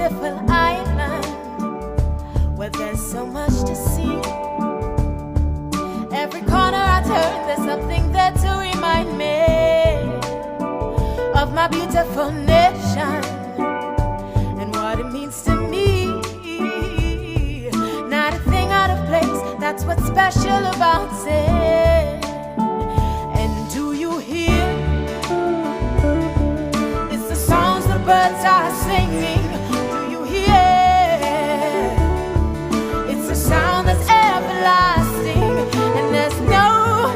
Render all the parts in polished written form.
beautiful island where there's so much to see. Every corner I turn, there's something there to remind me of my beautiful nation and what it means to me. Not a thing out of place, that's what's special about it. And do you hear? It's the songs the birds are singing. Do you hear? It's a sound that's everlasting, and there's no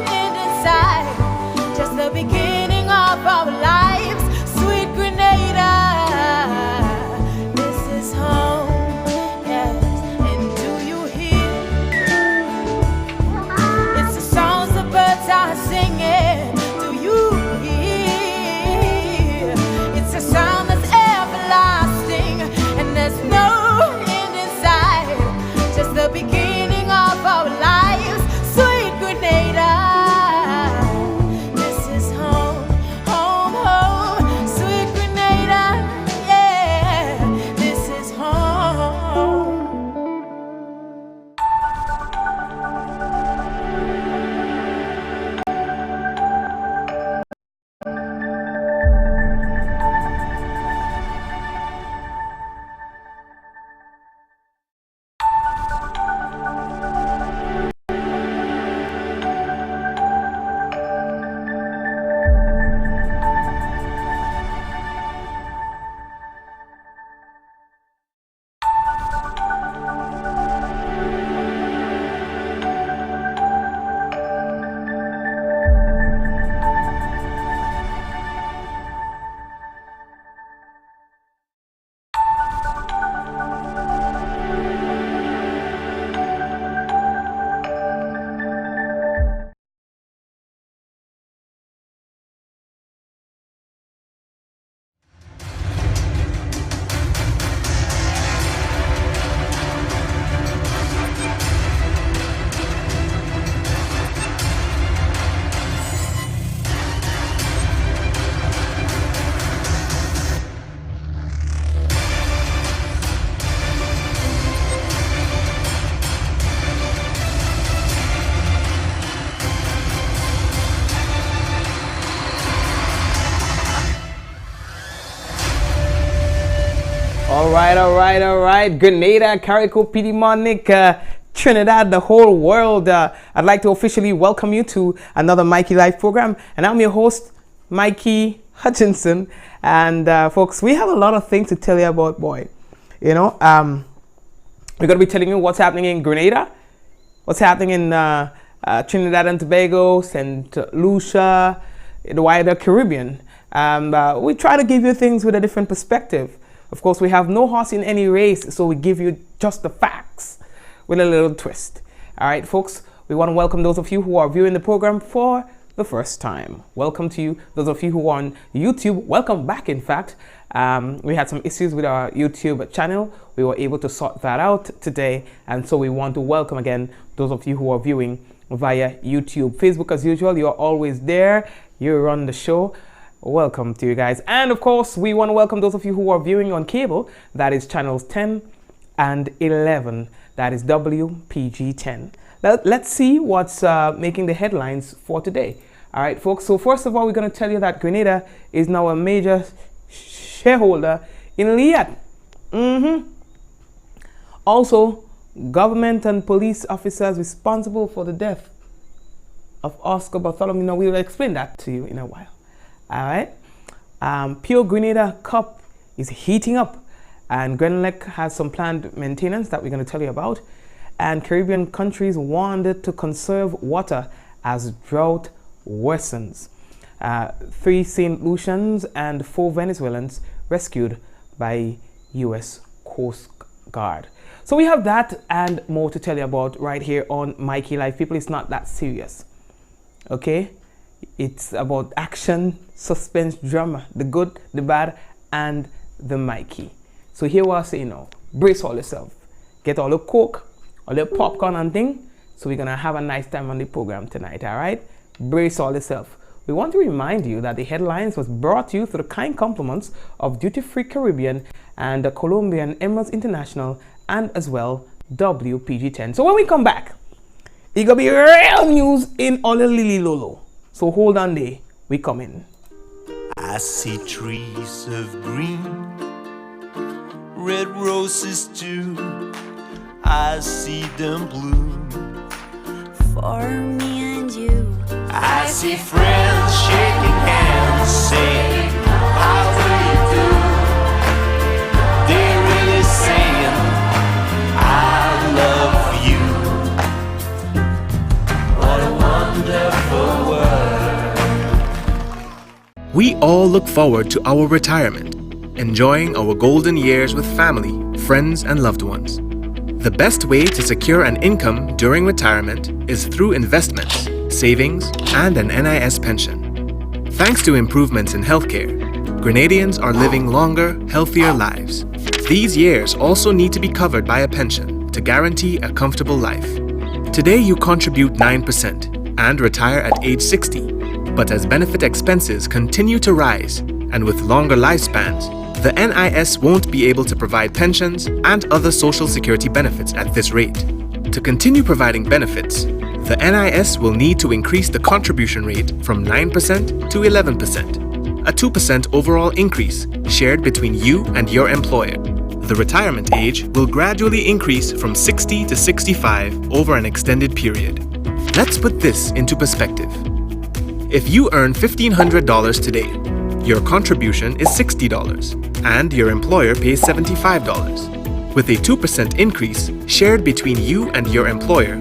end in sight, just the beginning of our lives. Sweet Grenada, this is home, yes. And do you hear? It's the songs the birds are singing. Do you hear? It's a sound that's everlasting, and there's no end in sight, just the beginning of our lives. Sweet Grenada, this is home, home, home. Sweet Grenada, yeah, this is home. All right. Grenada, Carrico, PD Monica, Trinidad, the whole world. I'd like to officially welcome you to another Mikey Live program. And I'm your host, Mikey Hutchinson. And folks, we have a lot of things to tell you about, boy. You know, we're going to be telling you what's happening in Grenada, what's happening in Trinidad and Tobago, St. Lucia, the wider Caribbean. We try to give you things with a different perspective. Of course, we have no horse in any race, so we give you just the facts with a little twist. All right, folks, we want to welcome those of you who are viewing the program for the first time. Welcome to you. Those of you who are on YouTube, welcome back, in fact. We had some issues with our YouTube channel. We were able to sort that out today, and so we want to welcome again those of you who are viewing via YouTube. Facebook, as usual, you're always there. You run the show. Welcome to you guys. And of course, we want to welcome those of you who are viewing on cable. That is channels 10 and 11. That is WPG10. Let's see what's making the headlines for today. All right, folks. So first of all, we're going to tell you that Grenada is now a major shareholder in Liat. Also, government and police officers responsible for the death of Oscar Bartholomew. Now, we'll explain that to you in a while. All right. Pure Grenada Cup is heating up, and Grenelec has some planned maintenance that we're going to tell you about. And Caribbean countries warned to conserve water as drought worsens. 3 St. Lucians and 4 Venezuelans rescued by U.S. Coast Guard. So we have that and more to tell you about right here on Mikey Live. People, it's not that serious. Okay? It's about action, suspense, drama, the good, the bad, and the Mikey. So here what I say now. Brace all yourself. Get all the Coke, all the popcorn and thing. So we're going to have a nice time on the program tonight, all right? Brace all yourself. we want to remind you that the headlines was brought to you through the kind compliments of Duty Free Caribbean and the Colombian Emirates International and as well WPG10. So when we come back, it's gonna be real news in Olelili Lolo. So hold on there, we come in. I see trees of green, red roses too. I see them bloom for me and you. I see friends shaking hands, saying, how do you do? They're really saying, I love you. What a wonderful world. We all look forward to our retirement, enjoying our golden years with family, friends, and loved ones. The best way to secure an income during retirement is through investments, savings, and an NIS pension. Thanks to improvements in healthcare, Grenadians are living longer, healthier lives. These years also need to be covered by a pension to guarantee a comfortable life. Today you contribute 9% and retire at age 60, but as benefit expenses continue to rise and with longer lifespans, the NIS won't be able to provide pensions and other social security benefits at this rate. To continue providing benefits, the NIS will need to increase the contribution rate from 9% to 11%, a 2% overall increase shared between you and your employer. The retirement age will gradually increase from 60 to 65 over an extended period. Let's put this into perspective. If you earn $1,500 today, your contribution is $60 and your employer pays $75. With a 2% increase shared between you and your employer,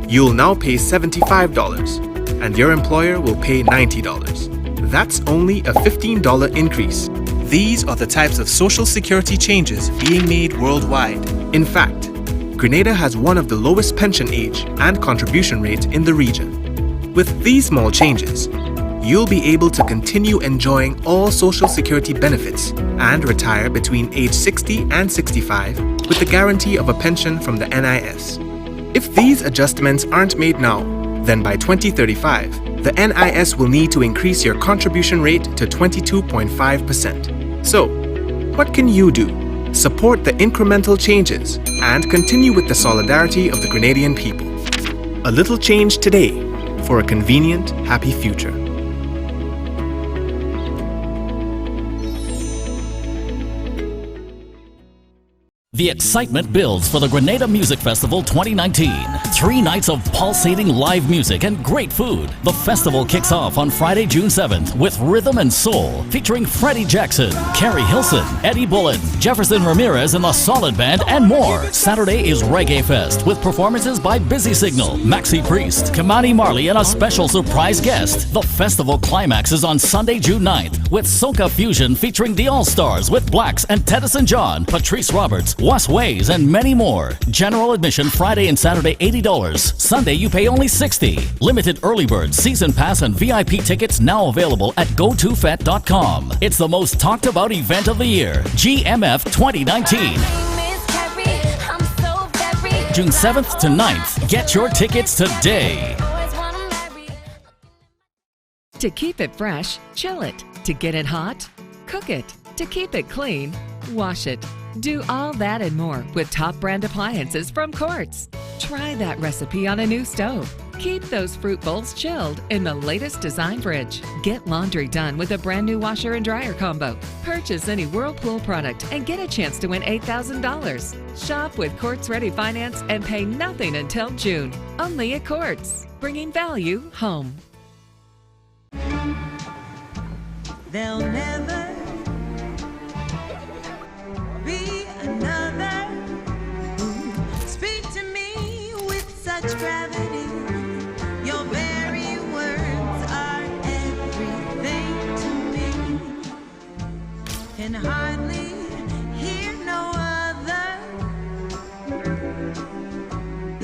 you'll now pay $75 and your employer will pay $90. That's only a $15 increase. These are the types of social security changes being made worldwide. In fact, Grenada has one of the lowest pension age and contribution rates in the region. With these small changes, you'll be able to continue enjoying all social security benefits and retire between age 60 and 65 with the guarantee of a pension from the NIS. If these adjustments aren't made now, then by 2035, the NIS will need to increase your contribution rate to 22.5%. So, what can you do? Support the incremental changes and continue with the solidarity of the Grenadian people. A little change today for a convenient, happy future. The excitement builds for the Grenada Music Festival 2019. 3 nights of pulsating live music and great food. The festival kicks off on Friday, June 7th with Rhythm and Soul, featuring Freddie Jackson, Carrie Hilson, Eddie Bullen, Jefferson Ramirez and the Solid Band, and more. Saturday is Reggae Fest with performances by Busy Signal, Maxi Priest, Kamani Marley, and a special surprise guest. The festival climaxes on Sunday, June 9th with Soca Fusion featuring the All-Stars with Blacks and Teddyson John, Patrice Roberts, Was Ways, and many more. General admission Friday and Saturday $80. Sunday you pay only $60. Limited early bird, season pass, and VIP tickets now available at gotofet.com. It's the most talked about event of the year, GMF 2019. June 7th to 9th. Get your tickets today. To keep it fresh, chill it. To get it hot, cook it. To keep it clean, wash it. Do all that and more with top brand appliances from Quartz. Try that recipe on a new stove. Keep those fruit bowls chilled in the latest design fridge. Get laundry done with a brand new washer and dryer combo. Purchase any Whirlpool product and get a chance to win $8,000. Shop with Quartz Ready Finance and pay nothing until June. Only at Quartz, bringing value home. There'll never be another who speak to me with such gravity. Your very words are everything to me. Can hardly hear no other.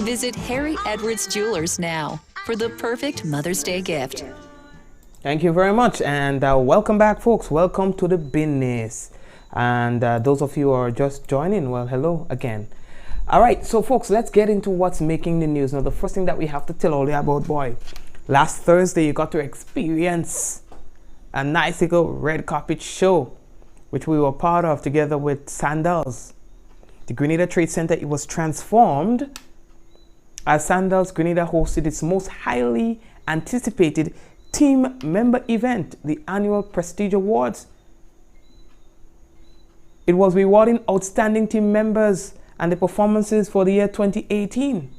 Visit Harry Edwards Jewelers now for the perfect Mother's Day gift. Thank you very much, and welcome back, folks. Welcome to the business. And those of you who are just joining, well, hello again. All right, so folks, let's get into what's making the news. Now, the first thing that we have to tell all you about, boy, Last Thursday, you got to experience a nice little red carpet show, which we were part of together with Sandals. The Grenada Trade Center, it was transformed as Sandals Grenada hosted its most highly anticipated team member event, the annual Prestige Awards. It was rewarding outstanding team members and the performances for the year 2018.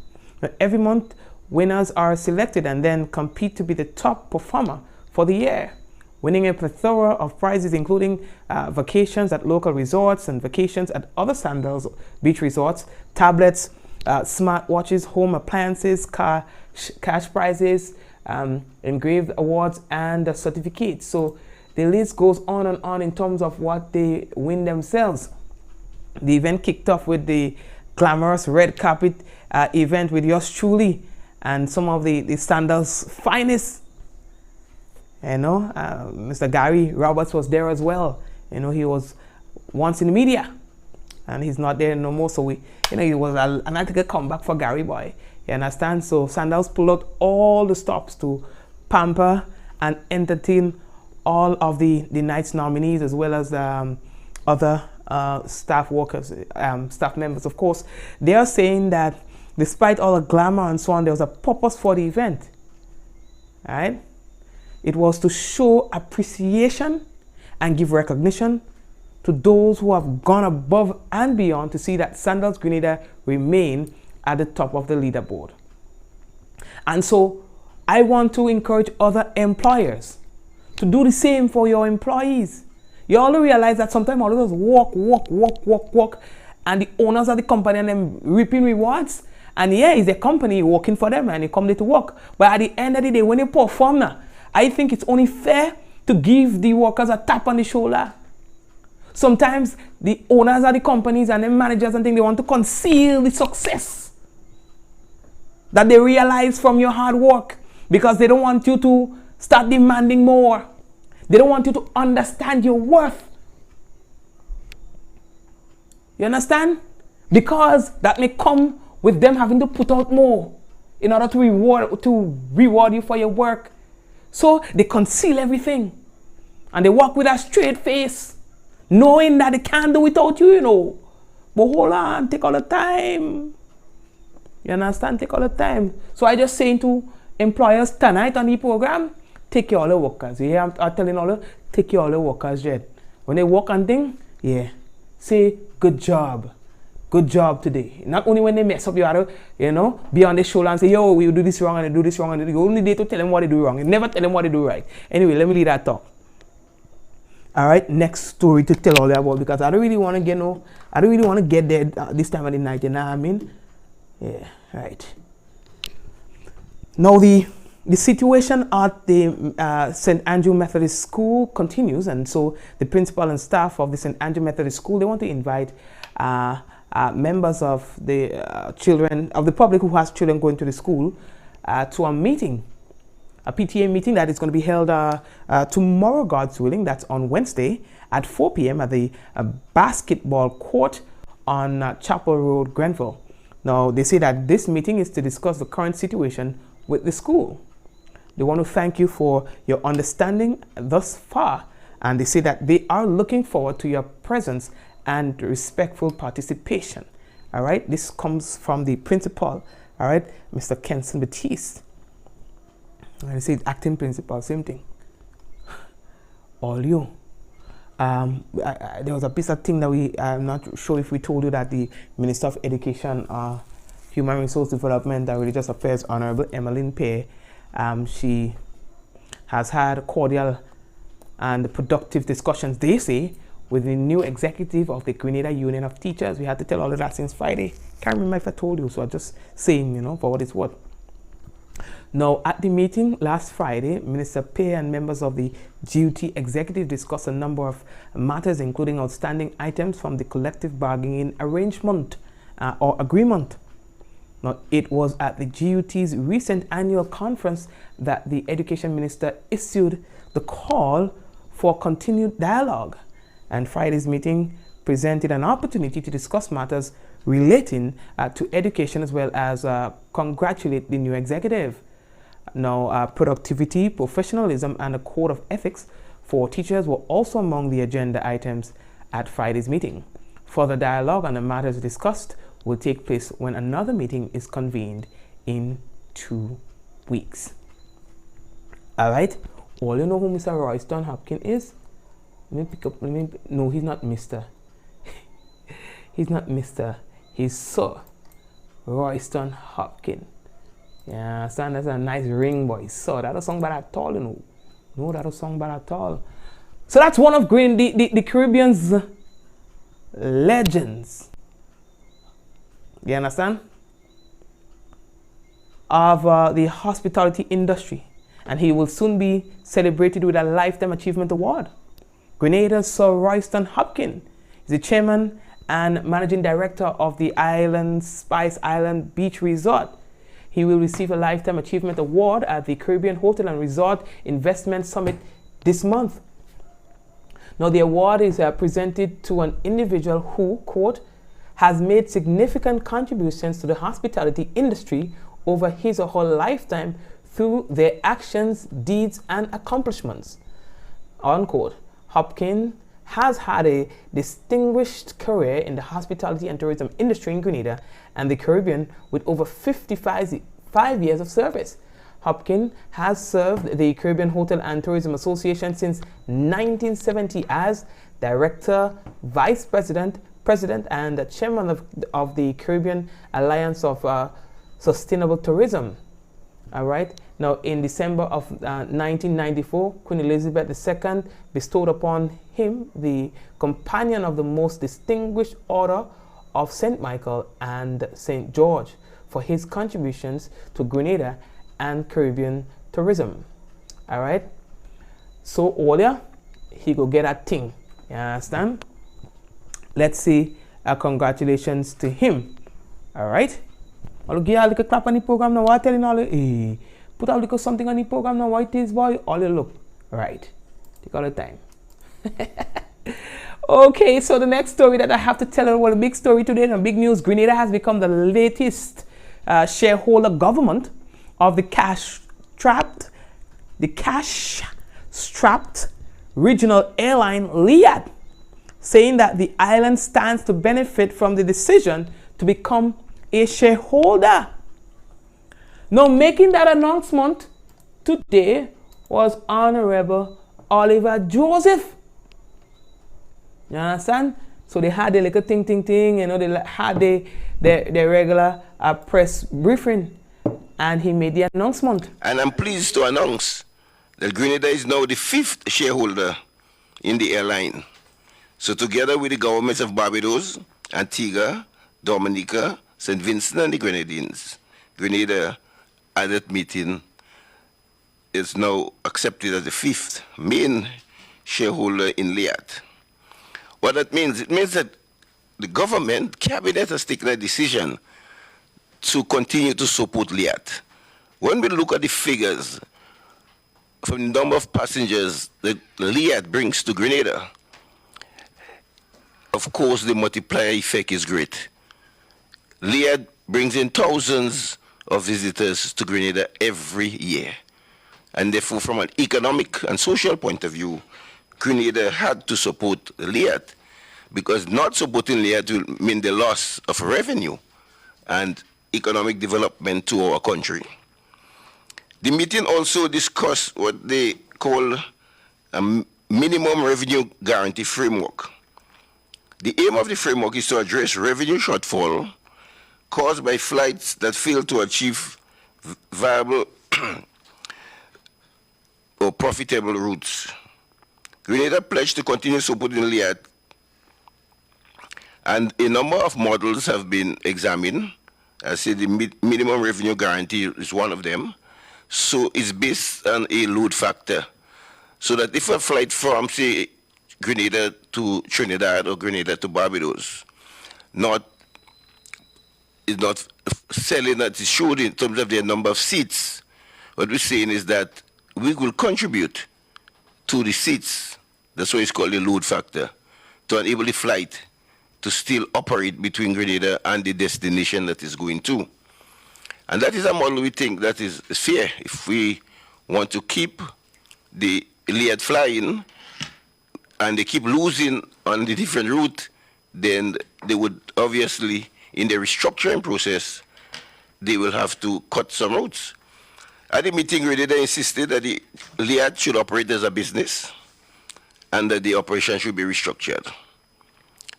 Now, every month, winners are selected and then compete to be the top performer for the year, winning a plethora of prizes including vacations at local resorts and vacations at other Sandals beach resorts, tablets, smartwatches, home appliances, cash prizes, engraved awards, and certificates. So the list goes on and on in terms of what they win themselves. The event kicked off with the glamorous red carpet event with yours truly and some of the Sandals' finest. You know, Mr. Gary Roberts was there as well. You know, he was once in the media and he's not there no more. So we, you know, it was an article comeback for Gary boy. You understand? So Sandals pulled out all the stops to pamper and entertain all of the night's nominees as well as other staff workers, staff members. Of course, they are saying that despite all the glamour and so on, there was a purpose for the event. All right? It was to show appreciation and give recognition to those who have gone above and beyond to see that Sandals Grenada remain at the top of the leaderboard. And so I want to encourage other employers to do the same for your employees. You all realize that sometimes all of us work, and the owners of the company and them reaping rewards. And yeah, it's a company working for them and they come there to work. But at the end of the day, when they perform now, I think it's only fair to give the workers a tap on the shoulder. Sometimes the owners of the companies and the managers and things, they want to conceal the success that they realize from your hard work because they don't want you to start demanding more. They don't want you to understand your worth. You understand? Because that may come with them having to put out more in order to reward you for your work. So they conceal everything and they walk with a straight face, knowing that they can't do without you, you know. But hold on, take all the time. You understand? Take all the time. So I just saying to employers tonight on the program, take care of all the workers. You hear I'm telling all the, take care of all the workers, Jed. When they work on things, yeah, say good job. Good job today. Not only when they mess up, you have to, you know, be on the shoulder and say, yo, we do this wrong and they do this wrong. And you only need to tell them what they do wrong. You never tell them what they do right. Anyway, let me leave that talk. All right, next story to tell all that about because I don't really want to get there this time of the night, you know what I mean? Yeah, right. Now the situation at the St. Andrew Methodist School continues, and so the principal and staff of the St. Andrew Methodist School, they want to invite members of the children, of the public who has children going to the school to a meeting, a PTA meeting that is going to be held tomorrow, God's willing. That's on Wednesday at 4 p.m. at the basketball court on Chapel Road, Grenville. Now, they say that this meeting is to discuss the current situation with the school. They want to thank you for your understanding thus far, and they say that they are looking forward to your presence and respectful participation. All right, this comes from the principal, all right, Mr. Kenson Batiste. And they say acting principal, same thing. All you. There was a piece of thing that I'm not sure if we told you that the Minister of Education, Human Resource Development and Religious Affairs, Honorable Emmeline Pay, she has had cordial and productive discussions, they say, with the new executive of the Grenada Union of Teachers. We had to tell all of that since Friday. Can't remember if I told you, so I'm just saying, you know, for what it's worth. Now, at the meeting last Friday, Minister Pay and members of the GUT executive discussed a number of matters, including outstanding items from the collective bargaining arrangement or agreement. Now, it was at the GUT's recent annual conference that the Education Minister issued the call for continued dialogue. And Friday's meeting presented an opportunity to discuss matters relating to education as well as congratulate the new executive. Productivity, professionalism, and a code of ethics for teachers were also among the agenda items at Friday's meeting. Further dialogue on the matters discussed will take place when another meeting is convened in 2 weeks. All right. All you know who Mr. Royston Hopkins is? No, he's not Mr. He's not Mr. He's Sir Royston Hopkins. Yeah, son, that's a nice ring, boy. So that was song bad at all, you know. No, that was song bad at all. So that's one of the Caribbean's legends. You understand? Of the hospitality industry. And he will soon be celebrated with a Lifetime Achievement Award. Grenada's Sir Royston Hopkins is the chairman and managing director of the Spice Island Beach Resort. He will receive a Lifetime Achievement Award at the Caribbean Hotel and Resort Investment Summit this month. Now, the award is presented to an individual who, quote, has made significant contributions to the hospitality industry over his or her lifetime through their actions, deeds, and accomplishments, unquote. Hopkins has had a distinguished career in the hospitality and tourism industry in Grenada and the Caribbean with over 55 years of service. Hopkins has served the Caribbean Hotel and Tourism Association since 1970 as Director, Vice President, President, and the Chairman of the Caribbean Alliance of Sustainable Tourism. All right. Now, in December of 1994, Queen Elizabeth II bestowed upon him the Companion of the Most Distinguished Order of St. Michael and St. George for his contributions to Grenada and Caribbean tourism. All right. So, Olia, he go get that thing. You understand? Let's see. Congratulations to him. All right. I'll give you a little clap on the program now. I'm telling all you, put a little something on the program now. What it is, boy? All you look. Right. Take all the time. Okay, so the next story that I have to tell you, well, a big story today, and big news. Grenada has become the latest shareholder government of the cash-strapped regional airline Liat, saying that the island stands to benefit from the decision to become a shareholder. Now, making that announcement today was Honorable Oliver Joseph. You understand? So they had their little thing, you know, they had their regular press briefing, and he made the announcement. And I'm pleased to announce that Grenada is now the 5th shareholder in the airline. So together with the governments of Barbados, Antigua, Dominica, St. Vincent and the Grenadines, Grenada at that meeting is now accepted as the 5th main shareholder in Liat. What that means, it means that the government, cabinet has taken a decision to continue to support Liat. When we look at the figures from the number of passengers that Liat brings to Grenada, of course the multiplier effect is great. Liat brings in thousands of visitors to Grenada every year. And therefore, from an economic and social point of view, Grenada had to support Liat, because not supporting Liat will mean the loss of revenue and economic development to our country. The meeting also discussed what they call a minimum revenue guarantee framework. The aim of the framework is to address revenue shortfall caused by flights that fail to achieve viable or profitable routes. Grenada pledged to continue supporting Liat, and a number of models have been examined. I say the minimum revenue guarantee is one of them. So it's based on a load factor. So that if a flight from, say, Grenada to Trinidad or Grenada to Barbados is not selling that is showed in terms of their number of seats, what we're saying is that we will contribute to the seats. That's why it's called the load factor, to enable the flight to still operate between Grenada and the destination that is going to. And that is a model we think that is fair. If we want to keep the lead flying and they keep losing on the different route, then they would obviously, in the restructuring process, they will have to cut some routes. At the meeting, they insisted that the LIAD should operate as a business and that the operation should be restructured.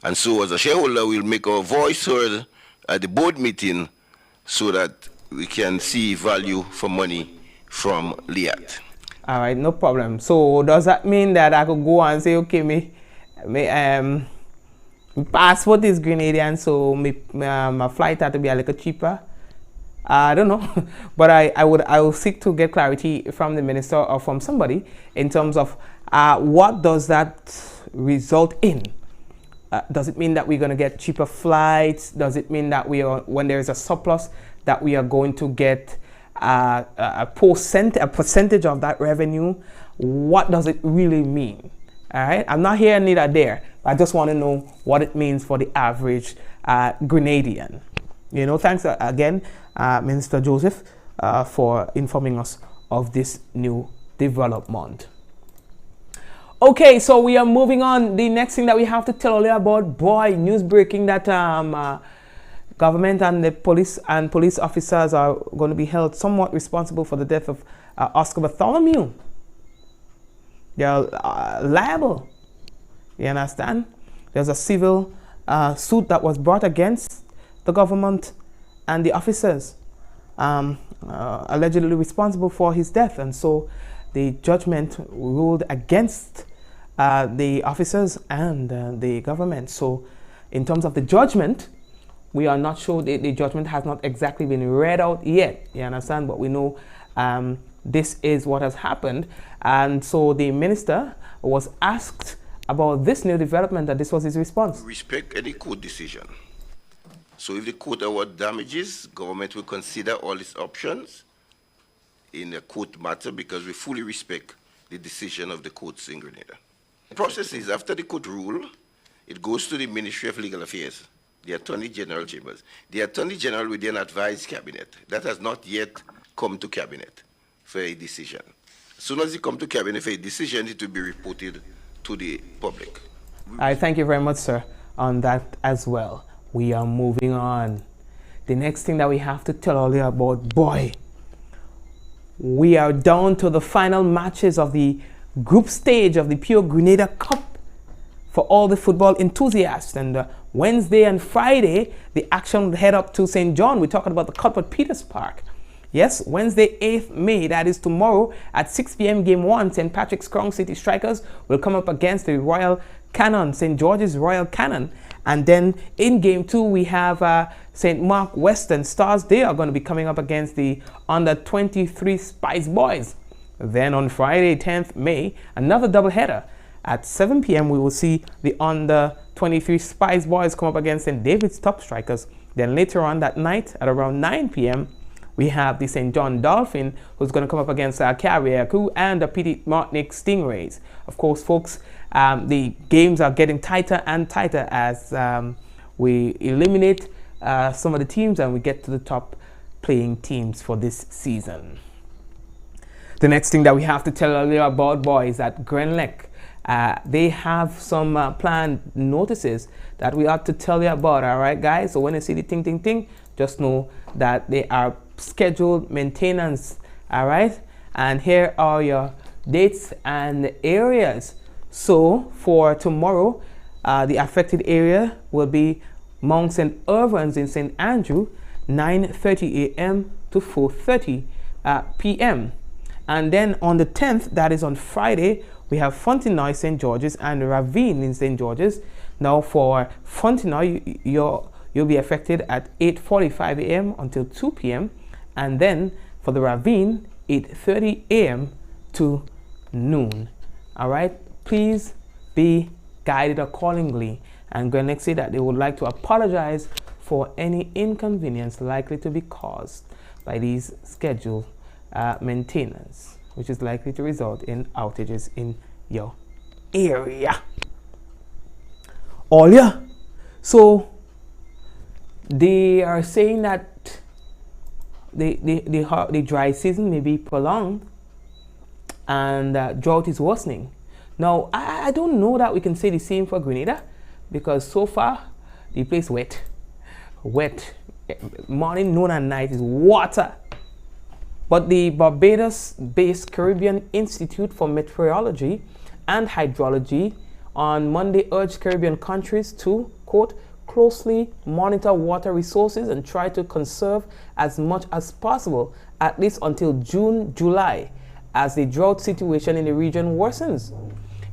And so as a shareholder, we'll make our voice heard at the board meeting so that we can see value for money from LIAD. All right, no problem. So does that mean that I could go and say, okay, my passport is Grenadian, so my flight had to be a little cheaper? I don't know, but I will seek to get clarity from the minister or from somebody in terms of what does that result in? Does it mean that we're going to get cheaper flights? Does it mean that when there is a surplus, that we are going to get a percentage of that revenue? What does it really mean? All right, I'm not here neither there. I just want to know what it means for the average Grenadian. You know, thanks again, Minister Joseph, for informing us of this new development. Okay, so we are moving on. The next thing that we have to tell you about, boy, news breaking that government and the police officers are going to be held somewhat responsible for the death of Oscar Bartholomew. They're liable. You understand? There's a civil suit that was brought against the government and the officers allegedly responsible for his death. And so the judgment ruled against the officers and the government. So in terms of the judgment, we are not sure. The judgment has not exactly been read out yet. You understand? But we know this is what has happened. And so the minister was asked about this new development, and this was his response. Respect any court decision. So if the court award damages, government will consider all its options in a court matter because we fully respect the decision of the courts in Grenada. The process is, after the court rule, it goes to the Ministry of Legal Affairs, the Attorney General chambers. The Attorney General will then advise Cabinet. That has not yet come to Cabinet for a decision. As soon as it comes to Cabinet for a decision, it will be reported to the public. I thank you very much, sir, on that as well. We are moving on. The next thing that we have to tell you about, boy, we are down to the final matches of the group stage of the Pure Grenada Cup for all the football enthusiasts. And Wednesday and Friday, the action will head up to St. John. We're talking about the Cup at Peters Park. Yes, Wednesday, 8th May, that is tomorrow at 6 p.m. Game 1, St. Patrick's Crown City Strikers will come up against the Royal Cannon, St. George's Royal Cannon. And then in Game 2, we have St. Mark Western Stars. They are going to be coming up against the Under-23 Spice Boys. Then on Friday, 10th May, another doubleheader. At 7 p.m., we will see the Under-23 Spice Boys come up against St. David's Top Strikers. Then later on that night, at around 9 p.m., we have the St. John Dolphin, who's going to come up against Carrier Crew and the Petit Martinique Stingrays. Of course, folks, the games are getting tighter and tighter as we eliminate some of the teams and we get to the top playing teams for this season. The next thing that we have to tell you about, boys, that Grenlec, they have some planned notices that we ought to tell you about, all right, guys? So when you see the ting, just know that they are scheduled maintenance, all right? And here are your dates and areas. So for tomorrow, the affected area will be Mount St. Irvins in St. Andrew, 9:30 a.m. to 4:30 p.m. And then on the 10th, that is on Friday, we have Fontenoy, St. George's, and Ravine in St. George's. Now for Fontenoy, you'll be affected at 8:45 a.m. until 2 p.m. And then for the Ravine, 8:30 a.m. to noon. All right, please be guided accordingly. And Grenlec say that they would like to apologize for any inconvenience likely to be caused by these scheduled maintenance, which is likely to result in outages in your area. All yeah. So they are saying that the dry season may be prolonged and drought is worsening. Now, I don't know that we can say the same for Grenada, because so far the place wet. Morning, noon, and night is water. But the Barbados-based Caribbean Institute for Meteorology and Hydrology on Monday urged Caribbean countries to, quote, closely monitor water resources and try to conserve as much as possible, at least until June, July, as the drought situation in the region worsens.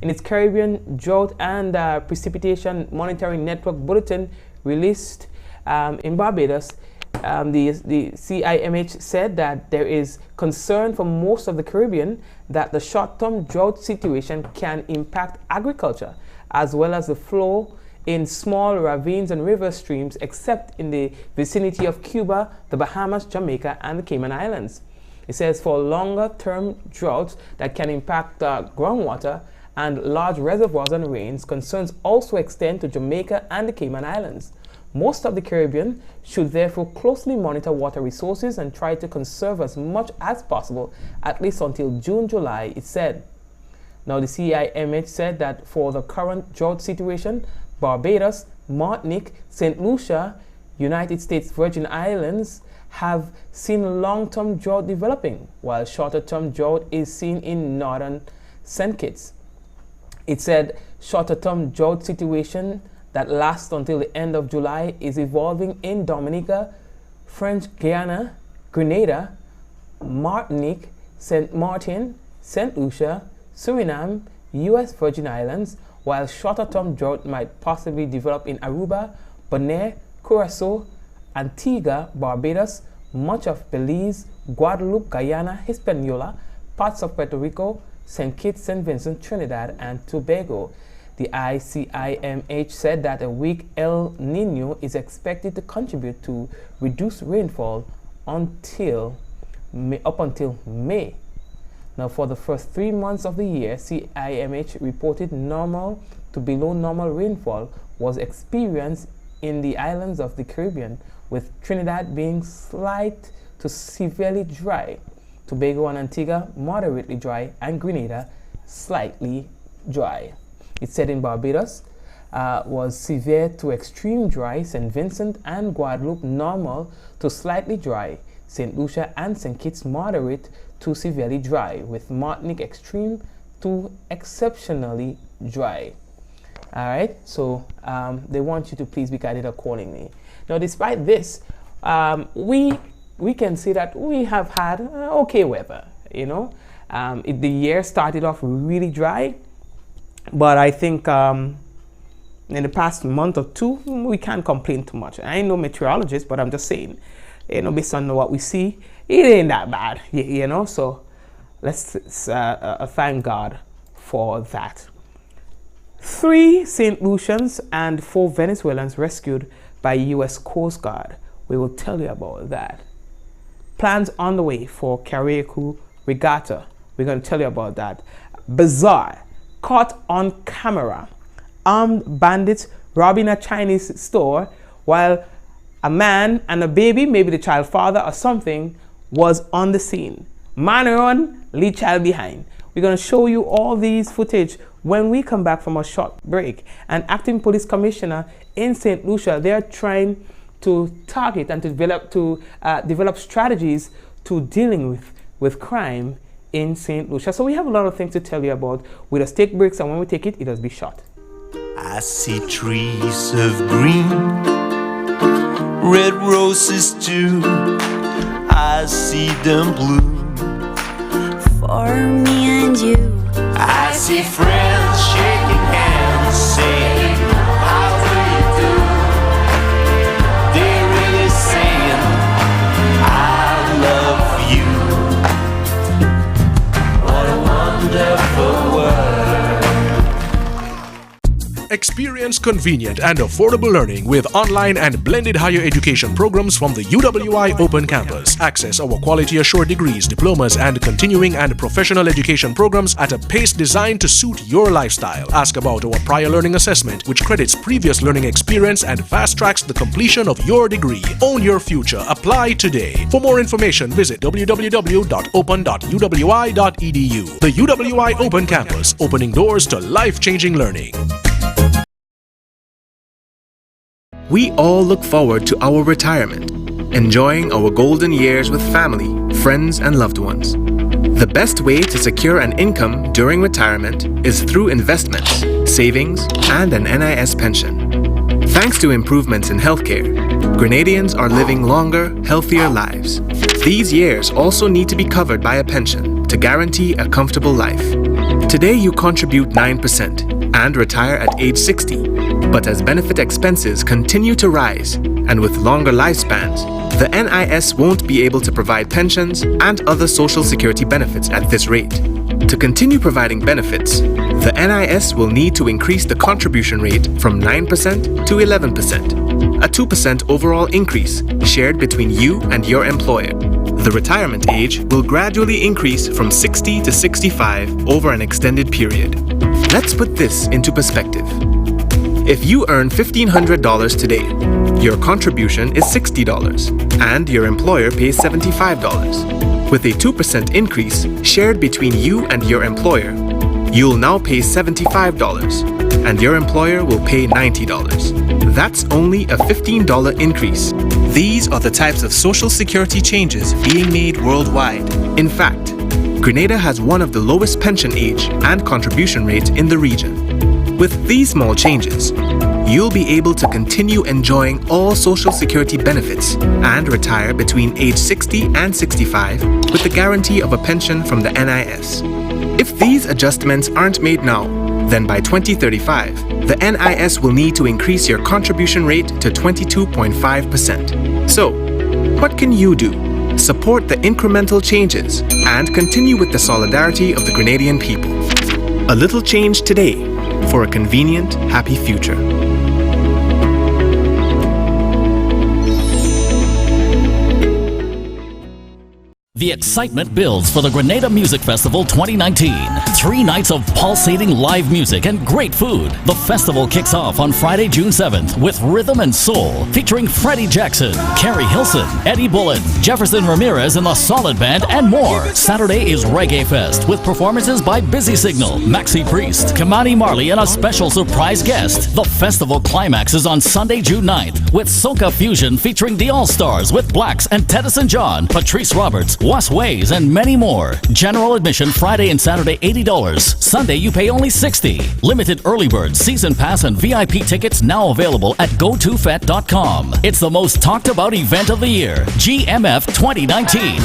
In its Caribbean Drought and Precipitation Monitoring Network bulletin released in Barbados, the CIMH said that there is concern for most of the Caribbean that the short-term drought situation can impact agriculture, as well as the flow in small ravines and river streams, except in the vicinity of Cuba, the Bahamas, Jamaica, and the Cayman Islands. It says for longer-term droughts that can impact groundwater and large reservoirs and rains, concerns also extend to Jamaica and the Cayman Islands. Most of the Caribbean should therefore closely monitor water resources and try to conserve as much as possible, at least until June, July, it said. Now, the CIMH said that for the current drought situation, Barbados, Martinique, St. Lucia, United States Virgin Islands have seen long-term drought developing, while shorter-term drought is seen in northern St. Kitts. It said shorter-term drought situation that lasts until the end of July is evolving in Dominica, French Guiana, Grenada, Martinique, St. Martin, St. Lucia, Suriname, U.S. Virgin Islands, while shorter-term drought might possibly develop in Aruba, Bonaire, Curacao, Antigua, Barbados, much of Belize, Guadeloupe, Guyana, Hispaniola, parts of Puerto Rico, St. Kitts, St. Vincent, Trinidad, and Tobago. The ICIMH said that a weak El Nino is expected to contribute to reduced rainfall up until May. Now, for the first 3 months of the year, CIMH reported normal to below normal rainfall was experienced in the islands of the Caribbean, with Trinidad being slight to severely dry, Tobago and Antigua moderately dry, and Grenada slightly dry. It said in Barbados was severe to extreme dry, St. Vincent and Guadeloupe normal to slightly dry, St. Lucia and St. Kitts moderate to severely dry, with Martinique extreme to exceptionally dry. All right, so they want you to please be guided accordingly. Now, despite this, we can see that we have had okay weather. You know, the year started off really dry, but I think in the past month or two, we can't complain too much. I ain't no meteorologist, but I'm just saying, you know, based on what we see, it ain't that bad, you know. So let's thank God for that. 3 St. Lucians and 4 Venezuelans rescued by U.S. Coast Guard. We will tell you about that. Plans on the way for Carriacou Regatta. We're going to tell you about that. Bizarre. Caught on camera. Armed bandits robbing a Chinese store while a man and a baby, maybe the child father or something, was on the scene. Man run, lead child behind. We're going to show you all these footage when we come back from a short break. And acting police commissioner in St. Lucia, they're trying to target and to develop strategies to dealing with crime in St. Lucia. So we have a lot of things to tell you about. We'll just take breaks, and when we take it, it'll be short. I see trees of green, red roses too. I see them bloom For me and you. I see friends shaking hands, saying, how do you do? They're really saying, I love you. What a wonderful world. Experience convenient and affordable learning with online and blended higher education programs from the UWI Open Campus. Access our quality assured degrees, diplomas, and continuing and professional education programs at a pace designed to suit your lifestyle. Ask about our prior learning assessment, which credits previous learning experience and fast tracks the completion of your degree. Own your future. Apply today. For more information, visit www.open.uwi.edu. The UWI Open Campus, opening doors to life-changing learning. We all look forward to our retirement, enjoying our golden years with family, friends, and loved ones. The best way to secure an income during retirement is through investments, savings, and an NIS pension. Thanks to improvements in healthcare, Grenadians are living longer, healthier lives. These years also need to be covered by a pension to guarantee a comfortable life. Today you contribute 9% and retire at age 60. But as benefit expenses continue to rise, and with longer lifespans, the NIS won't be able to provide pensions and other social security benefits at this rate. To continue providing benefits, the NIS will need to increase the contribution rate from 9% to 11%, a 2% overall increase shared between you and your employer. The retirement age will gradually increase from 60 to 65 over an extended period. Let's put this into perspective. If you earn $1,500 today, your contribution is $60 and your employer pays $75. With a 2% increase shared between you and your employer, you'll now pay $75 and your employer will pay $90. That's only a $15 increase. These are the types of social security changes being made worldwide. In fact, Grenada has one of the lowest pension age and contribution rates in the region. With these small changes, you'll be able to continue enjoying all social security benefits and retire between age 60 and 65 with the guarantee of a pension from the NIS. If these adjustments aren't made now, then by 2035, the NIS will need to increase your contribution rate to 22.5%. So, what can you do? Support the incremental changes and continue with the solidarity of the Grenadian people. A little change today for a convenient, happy future. The excitement builds for the Grenada Music Festival 2019. 3 nights of pulsating live music and great food. The festival kicks off on Friday, June 7th with Rhythm and Soul, featuring Freddie Jackson, Carrie Hilson, Eddie Bullen, Jefferson Ramirez and the Solid Band, and more. Saturday is Reggae Fest with performances by Busy Signal, Maxi Priest, Kamani Marley, and a special surprise guest. The festival climax is on Sunday, June 9th with Soca Fusion featuring the All-Stars with Blacks and Teddyson John, Patrice Roberts, Was Ways, and many more. General admission Friday and Saturday $80. Sunday you pay only $60. Limited early bird, season pass, and VIP tickets now available at gotofet.com. It's the most talked about event of the year, GMF 2019.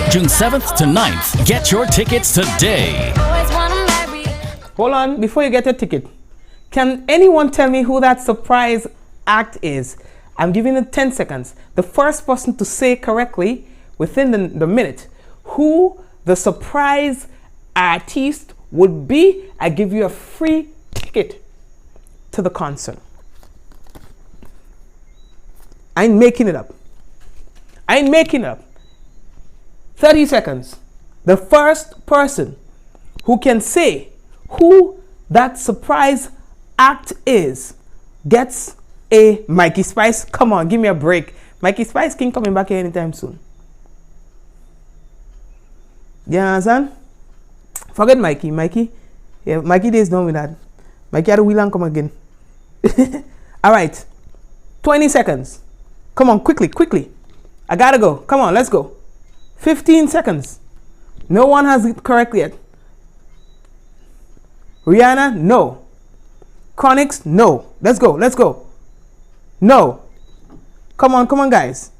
June 7th to 9th. Get your tickets today. Hold on, before you get your ticket, can anyone tell me who that surprise act is? I'm giving it 10 seconds. The first person to say correctly within the minute who the surprise artist would be, I give you a free ticket to the concert. I ain't making it up. 30 seconds. The first person who can say who that surprise act is gets a Mikey Spice. Come on, give me a break. Mikey Spice King coming back here anytime soon. You understand? Forget Mikey. Yeah, Mikey days done with that. Mikey had a wheel and come again. Alright. 20 seconds. Come on, quickly. I gotta go. Come on, let's go. 15 seconds. No one has it correct yet. Rihanna, no. Chronix, no. Let's go. No. Come on, guys.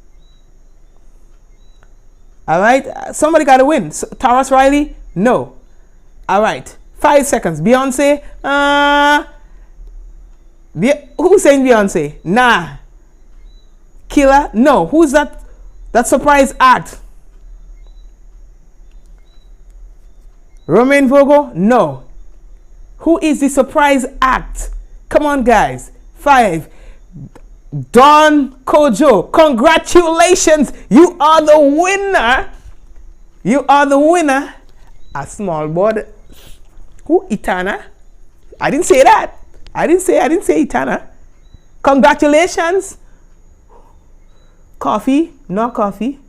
All right. Somebody got to win. Taras Riley, no. All right. 5 seconds. Beyonce. Who's saying Beyonce? Nah. Killer, no. Who's that surprise act? Romain Vogo, no. Who is the surprise act? Come on, guys. 5. Don Kojo. Congratulations. You are the winner. You are the winner. A small board. Who? Itana? I didn't say that. I didn't say Itana. Congratulations. Coffee? No coffee.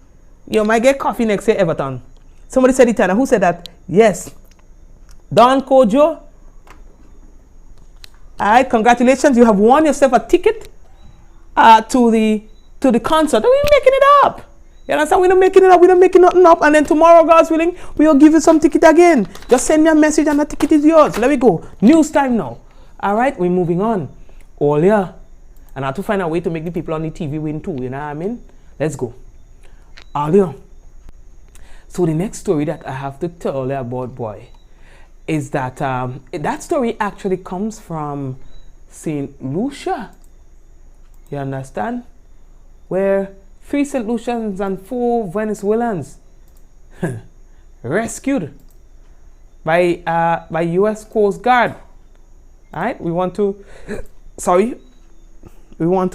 You might get coffee next year, Everton. Somebody said Itana. Who said that? Yes. Don Kojo. Alright, congratulations. You have won yourself a ticket to the concert. We're making it up. You understand? We're not making it up. We're not making nothing up. And then tomorrow, God's willing, we'll give you some ticket again. Just send me a message and the ticket is yours. Let me go. News time now. Alright, we're moving on. All yeah. And I have to find a way to make the people on the TV win too. You know what I mean? Let's go. All yeah. So the next story that I have to tell you about, boy, is that that story actually comes from St. Lucia. You understand? Where 3 St. Lucians and 4 Venezuelans rescued by U.S. Coast Guard. All right, we want to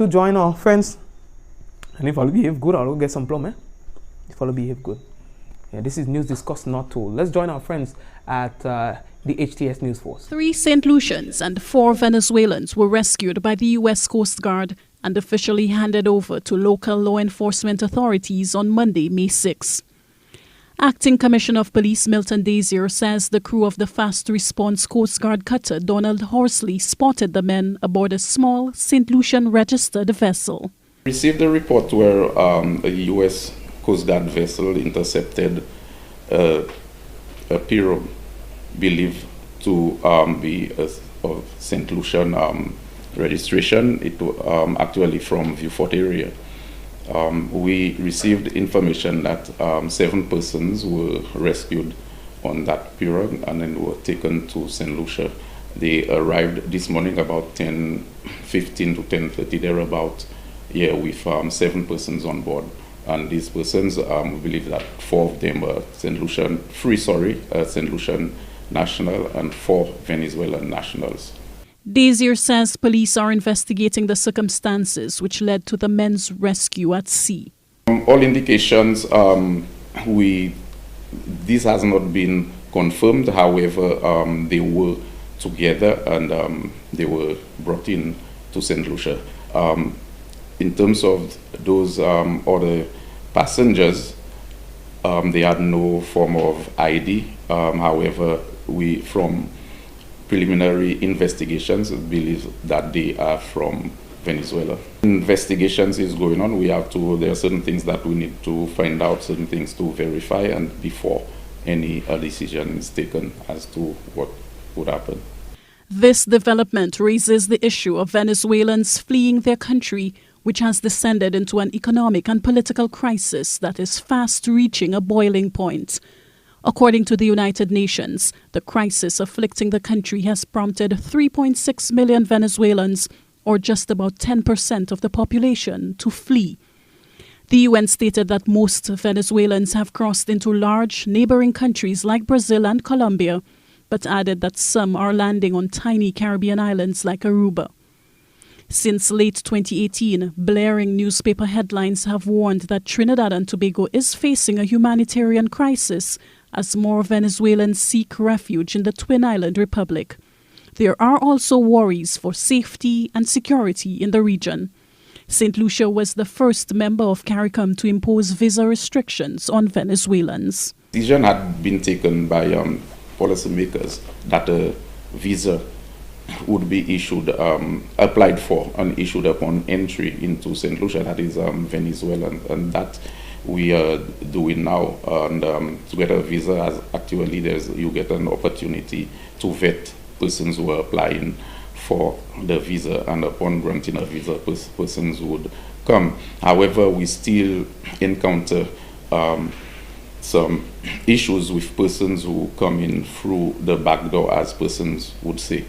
join our friends. And if I'll behave good, I'll get some plum, eh? If I'll behave good. Yeah, this is news discussed, not told. Let's join our friends at the HTS News Force. 3 St. Lucians and 4 Venezuelans were rescued by the U.S. Coast Guard and officially handed over to local law enforcement authorities on Monday, May 6. Acting Commissioner of Police Milton Dazier says the crew of the Fast Response Coast Guard cutter Donald Horsley spotted the men aboard a small St. Lucian registered vessel. Received a report where a U.S. Coast Guard vessel intercepted a pirogue believed to be of St. Lucian registration. It actually from Vieux-Fort area. We received information that 7 persons were rescued on that pirogue and then were taken to St. Lucia. They arrived this morning about 10:15 to 10:30 thereabout. Yeah, with 7 persons on board. And these persons, we believe that 4 of them are St. Lucian national and 4 Venezuelan nationals. Dazier says police are investigating the circumstances which led to the men's rescue at sea. All indications, this has not been confirmed. However, they were together and they were brought in to St. Lucia. In terms of those other passengers, they had no form of ID. However, we, from preliminary investigations, believe that they are from Venezuela. Investigations is going on. There are certain things that we need to find out, certain things to verify, and before any decision is taken as to what would happen. This development raises the issue of Venezuelans fleeing their country, which has descended into an economic and political crisis that is fast reaching a boiling point. According to the United Nations, the crisis afflicting the country has prompted 3.6 million Venezuelans, or just about 10% of the population, to flee. The UN stated that most Venezuelans have crossed into large neighboring countries like Brazil and Colombia, but added that some are landing on tiny Caribbean islands like Aruba. Since late 2018, blaring newspaper headlines have warned that Trinidad and Tobago is facing a humanitarian crisis as more Venezuelans seek refuge in the Twin Island Republic. There are also worries for safety and security in the region. St. Lucia was the first member of CARICOM to impose visa restrictions on Venezuelans. Decision had been taken by policymakers that a visa would be issued, applied for and issued upon entry into St. Lucia, that is Venezuela, and that we are doing now. And to get a visa, you get an opportunity to vet persons who are applying for the visa, and upon granting a visa, persons would come. However, we still encounter some issues with persons who come in through the back door, as persons would say.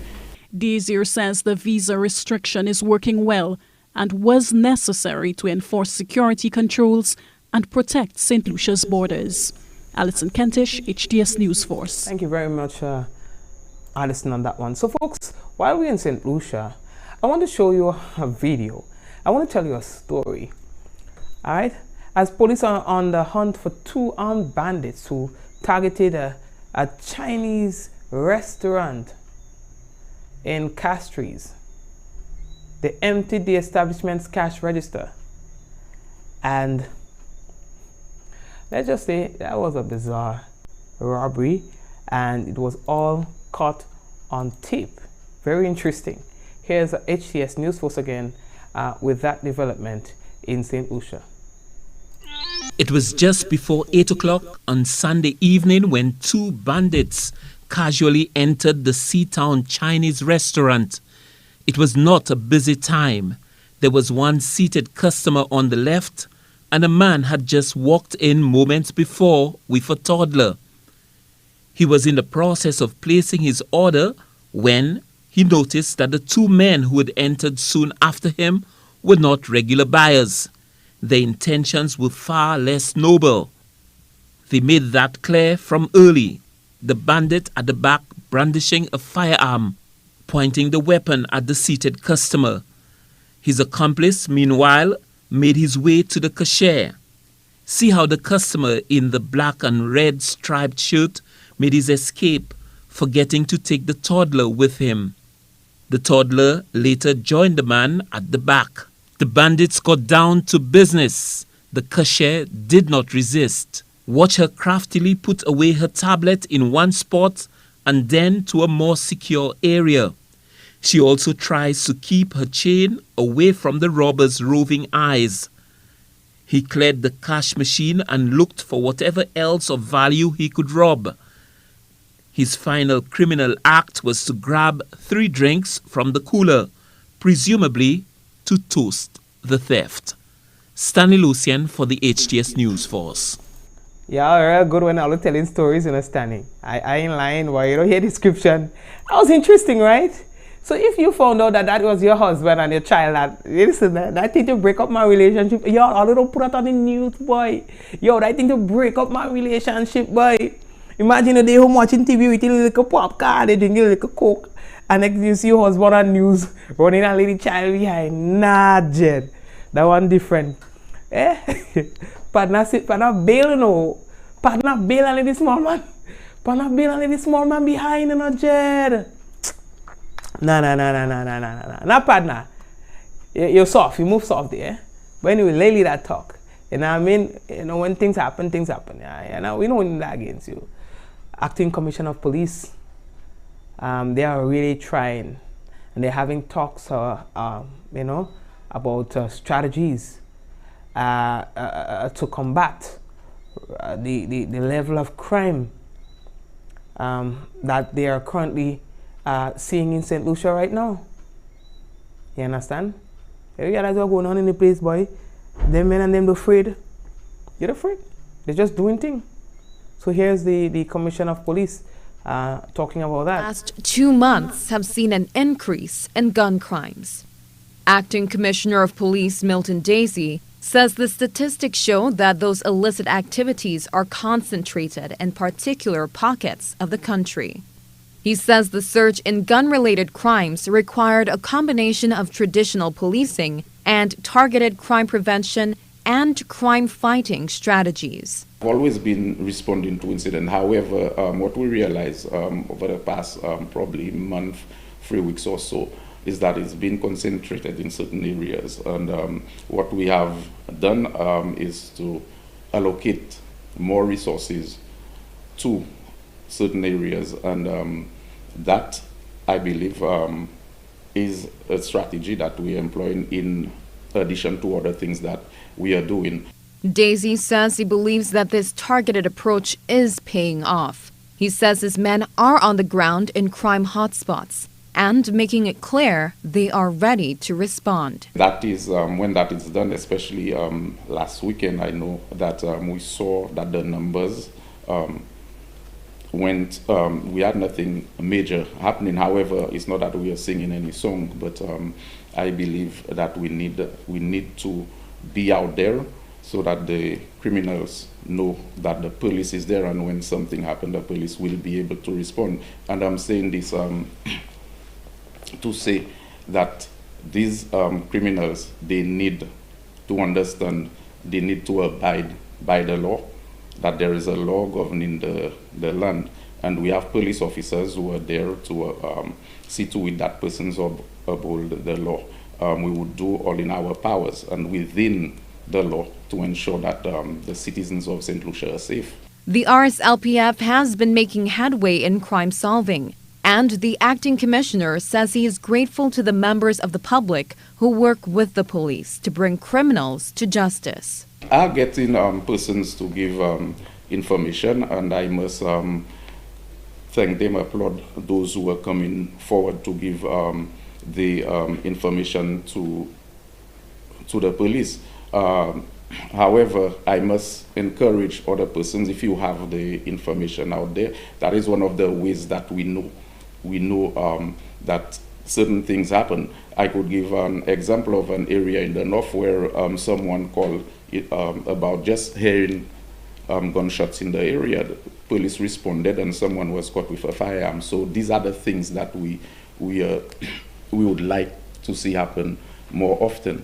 Dazier says the visa restriction is working well and was necessary to enforce security controls and protect St. Lucia's borders. Alison Kentish, HTS News Force. Thank you very much, listen on that one. So folks, while we're in St. Lucia, I want to show you a video. I want to tell you a story. All right, as police are on the hunt for 2 armed bandits who targeted a Chinese restaurant in Castries. They emptied the establishment's cash register, and let's just say that was a bizarre robbery, and it was all caught on tape. Very interesting. Here's HTS News Force again with that development in St. Lucia. It was just before 8 o'clock on Sunday evening when 2 bandits casually entered the Seatown Chinese restaurant. It was not a busy time. There was one seated customer on the left, and a man had just walked in moments before with a toddler. He was in the process of placing his order when he noticed that the 2 men who had entered soon after him were not regular buyers. Their intentions were far less noble. They made that clear from early. The bandit at the back brandishing a firearm, pointing the weapon at the seated customer. His accomplice, meanwhile, made his way to the cashier. See how the customer in the black and red striped shirt made his escape, forgetting to take the toddler with him. The toddler later joined the man at the back. The bandits got down to business. The cashier did not resist. Watch her craftily put away her tablet in one spot and then to a more secure area. She also tries to keep her chain away from the robber's roving eyes. He cleared the cash machine and looked for whatever else of value he could rob. His final criminal act was to grab 3 drinks from the cooler, presumably to toast the theft. Stanley Lucian for the HTS News Force. Yeah, real good when I was telling stories, Stanley. I ain't lying, but you don't hear description. That was interesting, right? So if you found out that that was your husband and your child, listen, that thing to break up my relationship. Yo, I don't put it on the news, boy. Yo, that thing to break up my relationship, boy. Imagine a day home watching TV with a little popcorn, they drink a little Coke, and next you see your husband on news running a little child behind. Nah, Jed. That one different. Partner bail, no. Partner bail and the small man. Partner bail and the small man behind, no, Jed. Nah. Nah, partner. You're soft. You move soft there. But anyway, lately that talk. You know what I mean? You know, when things happen. Yeah, you know, we don't need that against you. Acting Commissioner of Police, they are really trying, and they're having talks, you know, about strategies to combat the level of crime that they are currently seeing in St. Lucia right now. You understand? Yeah, that's what's going on in the place, boy. Them men and them afraid. You're afraid. They're just doing things. So here's the Commissioner of Police talking about that. Last 2 months have seen an increase in gun crimes. Acting Commissioner of Police Milton Daisy says the statistics show that those illicit activities are concentrated in particular pockets of the country. He says the surge in gun-related crimes required a combination of traditional policing and targeted crime prevention and crime-fighting strategies. I've always been responding to incidents. However, what we realize over the past probably month, 3 weeks or so, is that it's been concentrated in certain areas. And what we have done is to allocate more resources to certain areas. And that, I believe, is a strategy that we are employing in addition to other things that we are doing. Daisy says he believes that this targeted approach is paying off. He says his men are on the ground in crime hotspots and making it clear they are ready to respond. That is when that is done, especially last weekend, I know that we saw that the numbers went, we had nothing major happening. However, it's not that we are singing any song, but I believe that we need to be out there so that the criminals know that the police is there, and when something happens, the police will be able to respond. And I'm saying this to say that these criminals, they need to understand, they need to abide by the law, that there is a law governing the land, and we have police officers who are there to see to it that persons uphold the law. We would do all in our powers and within the law to ensure that the citizens of St. Lucia are safe. The RSLPF has been making headway in crime solving, and the acting commissioner says he is grateful to the members of the public who work with the police to bring criminals to justice. Are getting persons to give information, and I must thank them, applaud those who are coming forward to give the information to the police. However, I must encourage other persons, if you have the information out there, that is one of the ways that we know that certain things happen. I could give an example of an area in the north where someone called about just hearing gunshots in the area. The police responded and someone was caught with a firearm. So these are the things that we would like to see happen more often.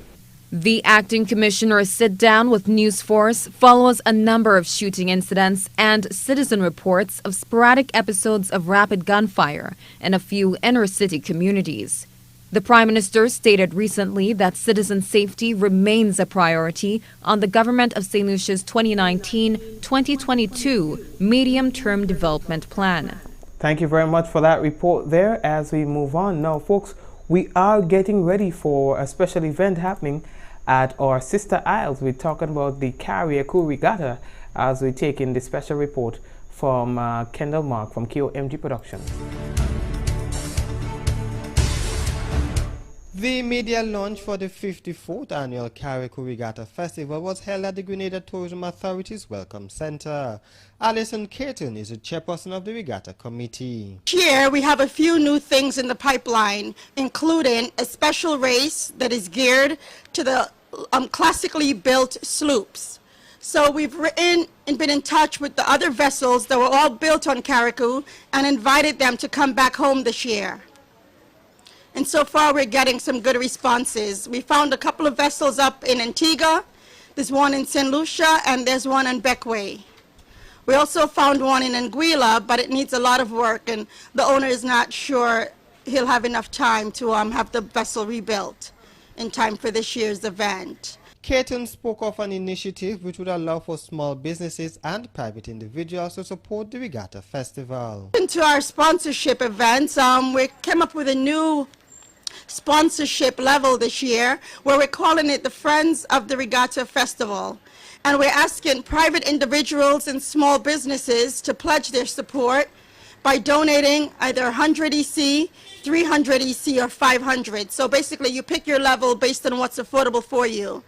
The acting commissioner's sit-down with News Force follows a number of shooting incidents and citizen reports of sporadic episodes of rapid gunfire in a few inner-city communities. The Prime Minister stated recently that citizen safety remains a priority on the Government of St. Lucia's 2019-2022 Medium-Term Development Plan. Thank you very much for that report there. As we move on now, folks, we are getting ready for a special event happening at our sister isles. We're talking about the Carriacou Regatta as we take in the special report from Kendall Mark from KOMG Productions. The media launch for the 54th annual Carriacou Regatta Festival was held at the Grenada Tourism Authority's Welcome Center. Alison Caton is the chairperson of the Regatta Committee. Here we have a few new things in the pipeline, including a special race that is geared to the classically built sloops. So we've written and been in touch with the other vessels that were all built on Carriacou and invited them to come back home this year. And so far we're getting some good responses. We found a couple of vessels up in Antigua, there's one in St. Lucia, and there's one in Beckway. We also found one in Anguilla, but it needs a lot of work, and the owner is not sure he'll have enough time to have the vessel rebuilt in time for this year's event. Caton spoke of an initiative which would allow for small businesses and private individuals to support the Regatta Festival. Into our sponsorship events, we came up with a new sponsorship level this year where we're calling it the Friends of the Regatta Festival. And we're asking private individuals and small businesses to pledge their support by donating either 100 EC, 300 EC, or 500. So basically you pick your level based on what's affordable for you.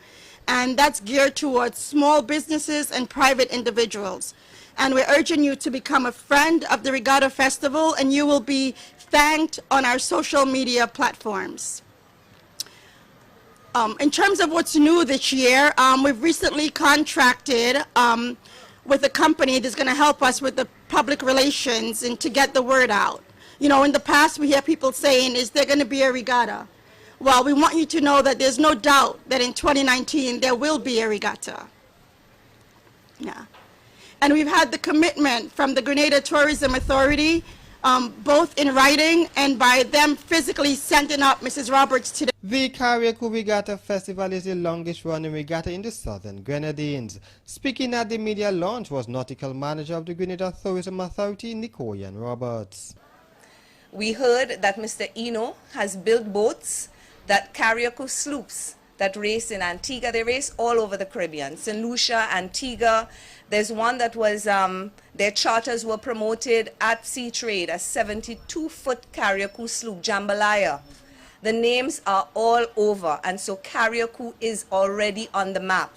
And that's geared towards small businesses and private individuals. And we're urging you to become a friend of the Regatta Festival, and you will be thanked on our social media platforms. In terms of what's new this year, we've recently contracted with a company that's going to help us with the public relations and to get the word out. You know, in the past we hear people saying, is there going to be a regatta? Well, we want you to know that there's no doubt that in 2019 there will be a regatta. Yeah. And we've had the commitment from the Grenada Tourism Authority, both in writing and by them physically sending up Mrs. Roberts today. The Carriacou Regatta Festival is the longest running regatta in the southern Grenadines. Speaking at the media launch was nautical manager of the Grenada Tourism Authority, Nicoyan Roberts. We heard that Mr. Eno has built boats that Carriacou sloops that race in Antigua. They race all over the Caribbean, St. Lucia, Antigua. There's one that was, their charters were promoted at Sea Trade, a 72-foot Carriacou sloop, Jambalaya. The names are all over, and so Carriacou is already on the map.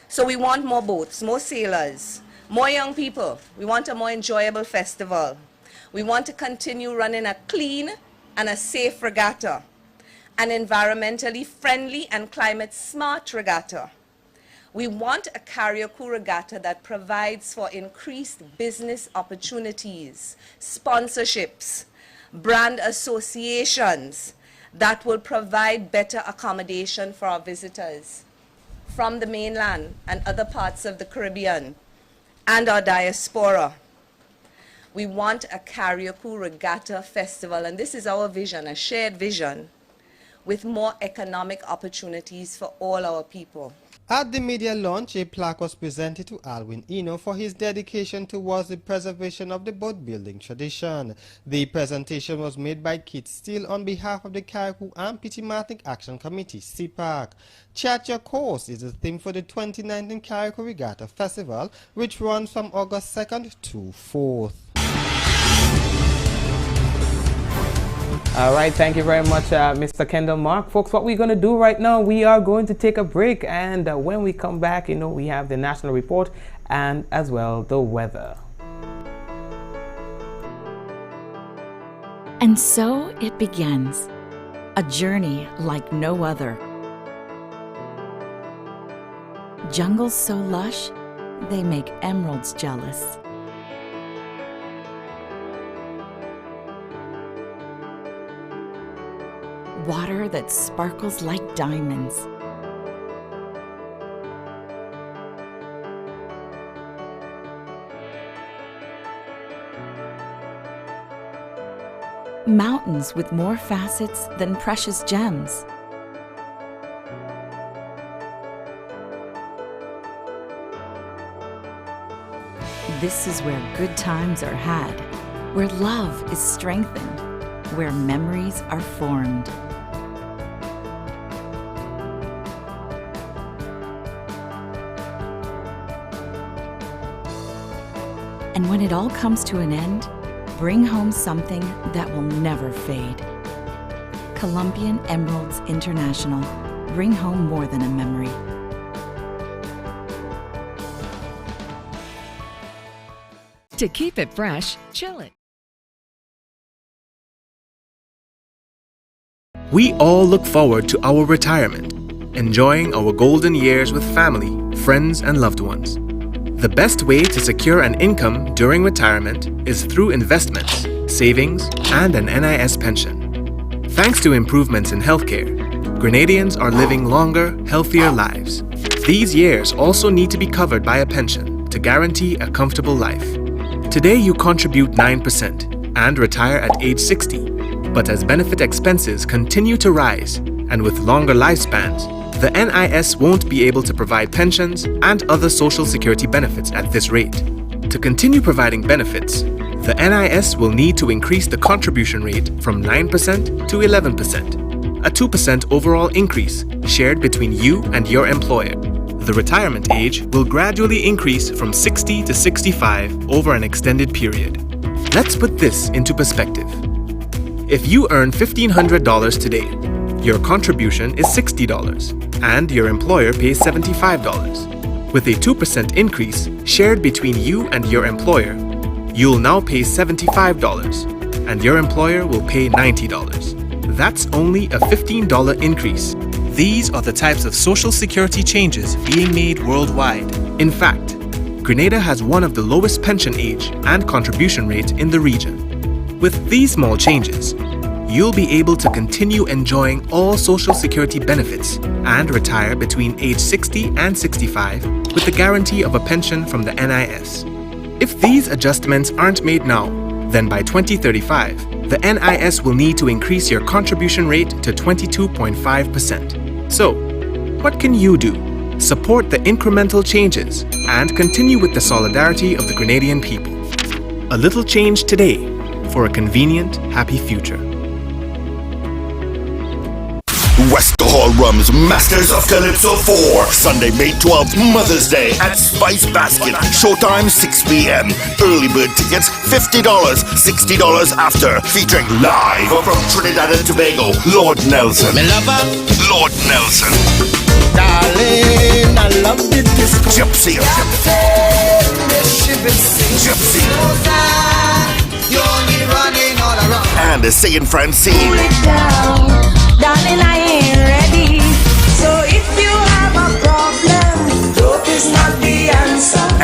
So we want more boats, more sailors, more young people. We want a more enjoyable festival. We want to continue running a clean and a safe regatta, an environmentally friendly and climate smart regatta. We want a karaoke regatta that provides for increased business opportunities, sponsorships, brand associations that will provide better accommodation for our visitors from the mainland and other parts of the Caribbean and our diaspora. We want a karaoke regatta festival, and this is our vision, a shared vision, with more economic opportunities for all our people. At the media launch, a plaque was presented to Alwyn Eno for his dedication towards the preservation of the boat building tradition. The presentation was made by Kit Steele on behalf of the Carriacou and Petit-Martinique Action Committee, CPAC. Chat Your Course is the theme for the 2019 Carriacou Regatta Festival, which runs from August 2nd to 4th. All right, thank you very much, Mr. Kendall Mark. Folks, what we're going to do right now, we are going to take a break, and when we come back, we have the national report and as well the weather. And so it begins, a journey like no other. Jungles so lush, they make emeralds jealous. Water that sparkles like diamonds. Mountains with more facets than precious gems. This is where good times are had, where love is strengthened, where memories are formed. And when it all comes to an end, bring home something that will never fade. Colombian Emeralds International. Bring home more than a memory. To keep it fresh, chill it. We all look forward to our retirement, enjoying our golden years with family, friends, and loved ones. The best way to secure an income during retirement is through investments, savings, and an NIS pension. Thanks to improvements in healthcare, Grenadians are living longer, healthier lives. These years also need to be covered by a pension to guarantee a comfortable life. Today you contribute 9% and retire at age 60. But as benefit expenses continue to rise, and with longer lifespans, the NIS won't be able to provide pensions and other social security benefits at this rate. To continue providing benefits, the NIS will need to increase the contribution rate from 9% to 11%, a 2% overall increase shared between you and your employer. The retirement age will gradually increase from 60 to 65 over an extended period. Let's put this into perspective. If you earn $1,500 today, your contribution is $60 and your employer pays $75. With a 2% increase shared between you and your employer, you'll now pay $75 and your employer will pay $90. That's only a $15 increase. These are the types of social security changes being made worldwide. In fact, Grenada has one of the lowest pension age and contribution rate in the region. With these small changes, you'll be able to continue enjoying all social security benefits and retire between age 60 and 65 with the guarantee of a pension from the NIS. If these adjustments aren't made now, then by 2035, the NIS will need to increase your contribution rate to 22.5%. So, what can you do? Support the incremental changes and continue with the solidarity of the Grenadian people. A little change today for a convenient, happy future. West Hall Rum's Masters of Calypso 4, Sunday, May 12th, Mother's Day at Spice Basket. Showtime 6 p.m. Early bird tickets $50, $60 after. Featuring live from Trinidad and Tobago, Lord Nelson. Lord Nelson. Darling, I love the disco. Gypsy. Gypsy. You're only running all around. And Saint Francine. Cool it down, darling, I ain't ready. So if you have a problem,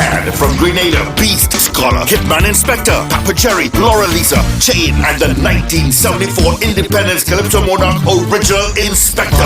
And from Grenada, Beast, Scholar, Hitman Inspector, Papa Cherry, Laura Lisa, Chain, and the 1974 Independence Calypso Monarch Original Inspector.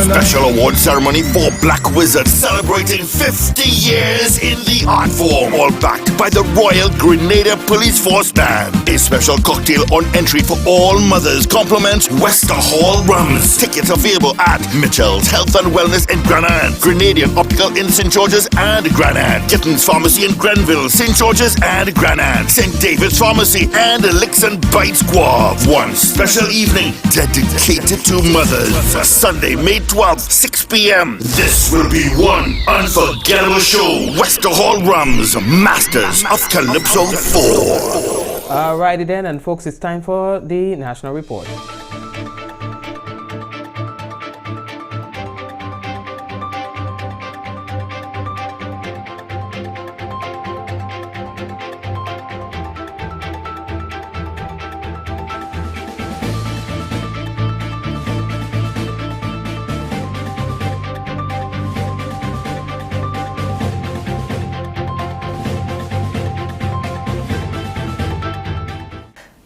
Special award ceremony for Black Wizard, celebrating 50 years in the art form, all backed by the Royal Grenada Police Force Band. A special cocktail on entry for all mothers compliments Wester Hall Rums. Tickets available at Mitchell's Health and Wellness in Granada, Grenadian Optical in St. George's and Granada, Gittins Pharmacy in Grenville, St. George's and Granada, St. David's Pharmacy and Licks and Bites Guave. One special evening dedicated to mothers. Sunday, May 12th, 6 p.m. This will be one unforgettable show. Wester Hall Rums, Masters of Calypso 4. Alrighty then, and folks, it's time for the National Report.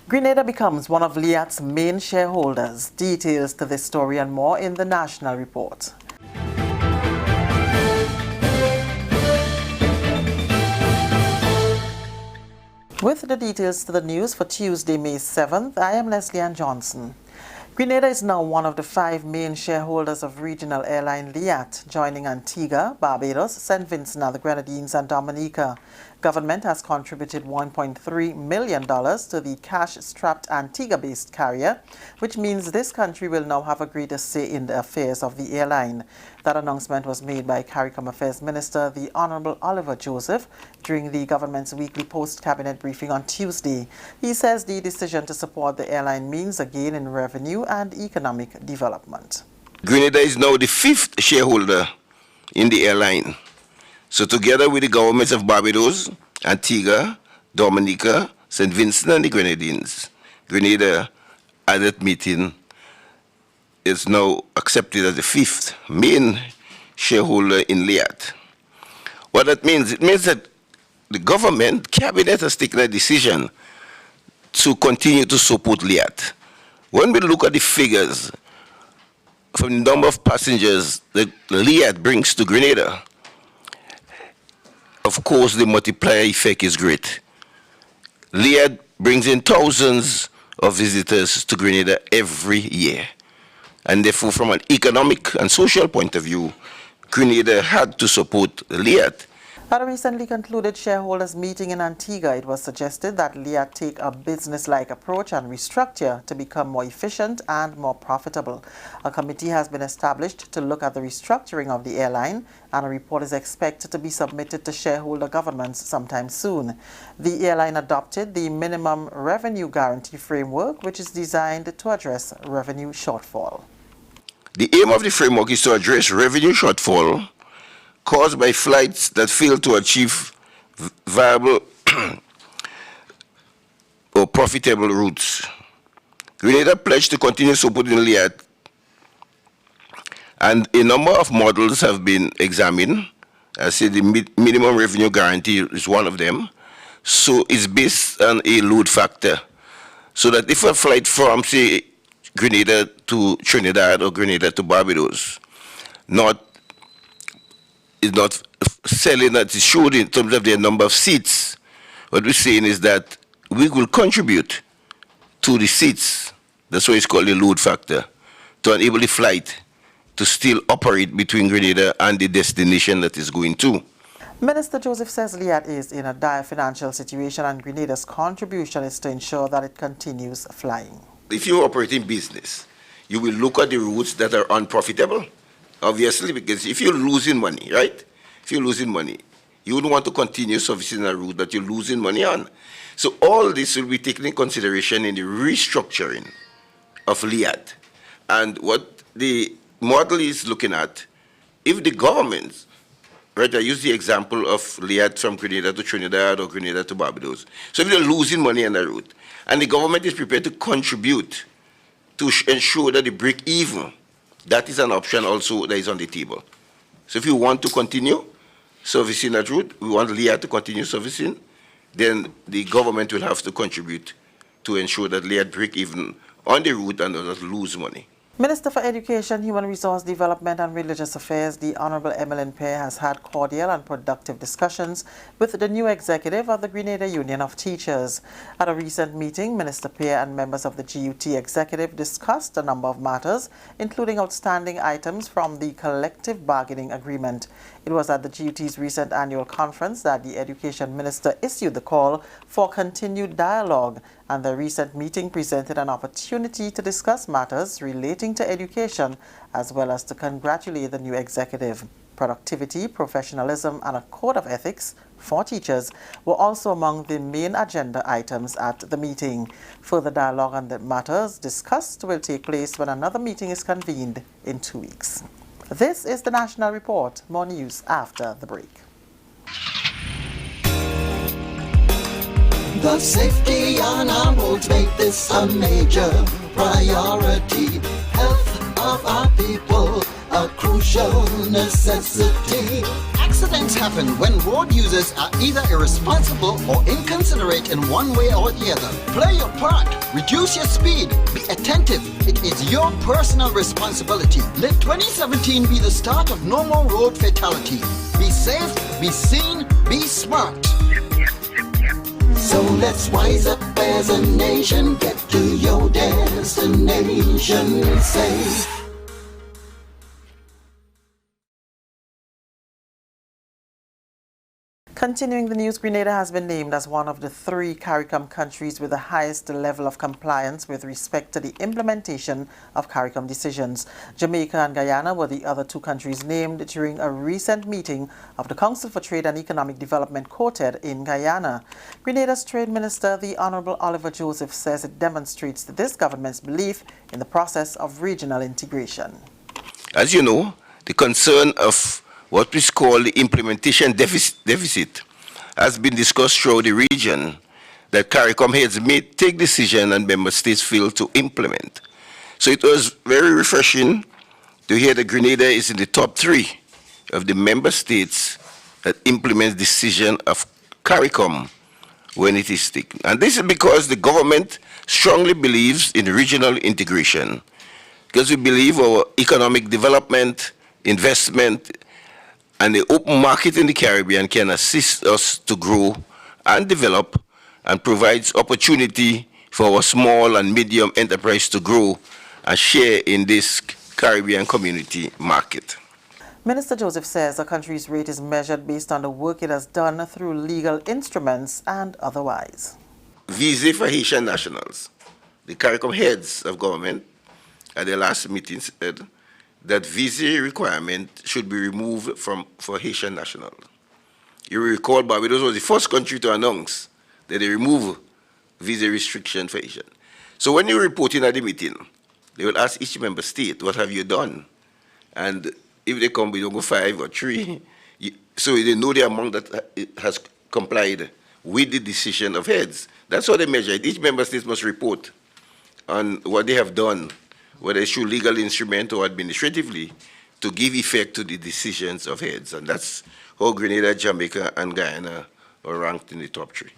Grenada becomes one of Liat's main shareholders. Details to this story and more in the National Report. With the details to the news for Tuesday, May 7th, I am Leslie Ann Johnson. Grenada is now one of the 5 main shareholders of regional airline Liat, joining Antigua, Barbados, St. Vincent and the Grenadines and Dominica. Government has contributed $1.3 million to the cash-strapped Antigua-based carrier, which means this country will now have a greater say in the affairs of the airline. That announcement was made by CARICOM Affairs Minister, the Honorable Oliver Joseph, during the government's weekly post-cabinet briefing on Tuesday. He says the decision to support the airline means a gain in revenue and economic development. Grenada is now the 5th shareholder in the airline. So together with the governments of Barbados, Antigua, Dominica, St. Vincent and the Grenadines, Grenada at that meeting is now accepted as the 5th main shareholder in Liat. What that means, it means that the government, cabinet has taken a decision to continue to support Liat. When we look at the figures from the number of passengers that Liat brings to Grenada, of course, the multiplier effect is great. Liat brings in thousands of visitors to Grenada every year. And therefore, from an economic and social point of view, Grenada had to support Liat. At a recently concluded shareholders meeting in Antigua, it was suggested that Liat take a business-like approach and restructure to become more efficient and more profitable. A committee has been established to look at the restructuring of the airline, and a report is expected to be submitted to shareholder governments sometime soon. The airline adopted the minimum revenue guarantee framework, which is designed to address revenue shortfall. The aim of the framework is to address revenue shortfall caused by flights that fail to achieve viable or profitable routes. Grenada pledged to continue supporting Liat, and a number of models have been examined. I say the minimum revenue guarantee is one of them. So it's based on a load factor. So that if a flight from, say, Grenada to Trinidad or Grenada to Barbados is not selling that is showed in terms of their number of seats, what we're saying is that we will contribute to the seats, that's why it's called the load factor, to enable the flight to still operate between Grenada and the destination that is going to. Minister Joseph says Liat is in a dire financial situation and Grenada's contribution is to ensure that it continues flying. If you operate in business, you will look at the routes that are unprofitable, obviously, because if you're losing money, right? If you're losing money, you wouldn't want to continue servicing a route that you're losing money on. So all this will be taken in consideration in the restructuring of Liat. And what the model is looking at, if the government, right, I use the example of Liat from Grenada to Trinidad or Grenada to Barbados. So if they're losing money on that route, and the government is prepared to contribute to ensure that they break even, that is an option also that is on the table. So if you want to continue servicing that route, we want Leah to continue servicing, then the government will have to contribute to ensure that Leah break even on the route and does not lose money. Minister for Education, Human Resource Development and Religious Affairs, the Honorable Emmeline Pear, has had cordial and productive discussions with the new executive of the Grenada Union of Teachers. At a recent meeting, Minister Pear and members of the GUT executive discussed a number of matters, including outstanding items from the collective bargaining agreement. It was at the GUT's recent annual conference that the Education Minister issued the call for continued dialogue, and the recent meeting presented an opportunity to discuss matters relating to education as well as to congratulate the new executive. Productivity, professionalism, and a code of ethics for teachers were also among the main agenda items at the meeting. Further dialogue on the matters discussed will take place when another meeting is convened in 2 weeks. This is the National Report. More news after the break. The safety on our roads make this a major priority. Health of our people, a crucial necessity. Accidents happen when road users are either irresponsible or inconsiderate in one way or the other. Play your part. Reduce your speed. Be attentive. It is your personal responsibility. Let 2017 be the start of no more road fatality. Be safe, be seen, be smart. So let's wise up as a nation. Get to your destination safe. Continuing the news, Grenada has been named as one of the 3 CARICOM countries with the highest level of compliance with respect to the implementation of CARICOM decisions. Jamaica and Guyana were the other 2 countries named during a recent meeting of the Council for Trade and Economic Development Quartet in Guyana. Grenada's Trade Minister, the Honorable Oliver Joseph, says it demonstrates this government's belief in the process of regional integration. As you know, the concern of what is called the implementation deficit has been discussed throughout the region, that CARICOM heads may take decisions and member states fail to implement. So it was very refreshing to hear that Grenada is in the top 3 of the member states that implement decision of CARICOM when it is taken. And this is because the government strongly believes in regional integration, because we believe our economic development, investment, and the open market in the Caribbean can assist us to grow and develop and provides opportunity for our small and medium enterprise to grow and share in this Caribbean community market. Minister Joseph says the country's rate is measured based on the work it has done through legal instruments and otherwise. Visa for Haitian nationals. The CARICOM heads of government at their last meeting said that visa requirement should be removed for Haitian nationals. You will recall Barbados was the first country to announce that they remove visa restriction for Haitian. So when you're reporting at the meeting, they will ask each member state, what have you done? And if they come with over 5 or 3, so they know the amount that has complied with the decision of heads. That's how they measure it. Each member state must report on what they have done, whether it's through legal instrument or administratively, to give effect to the decisions of heads. And that's how Grenada, Jamaica, and Guyana are ranked in the top 3.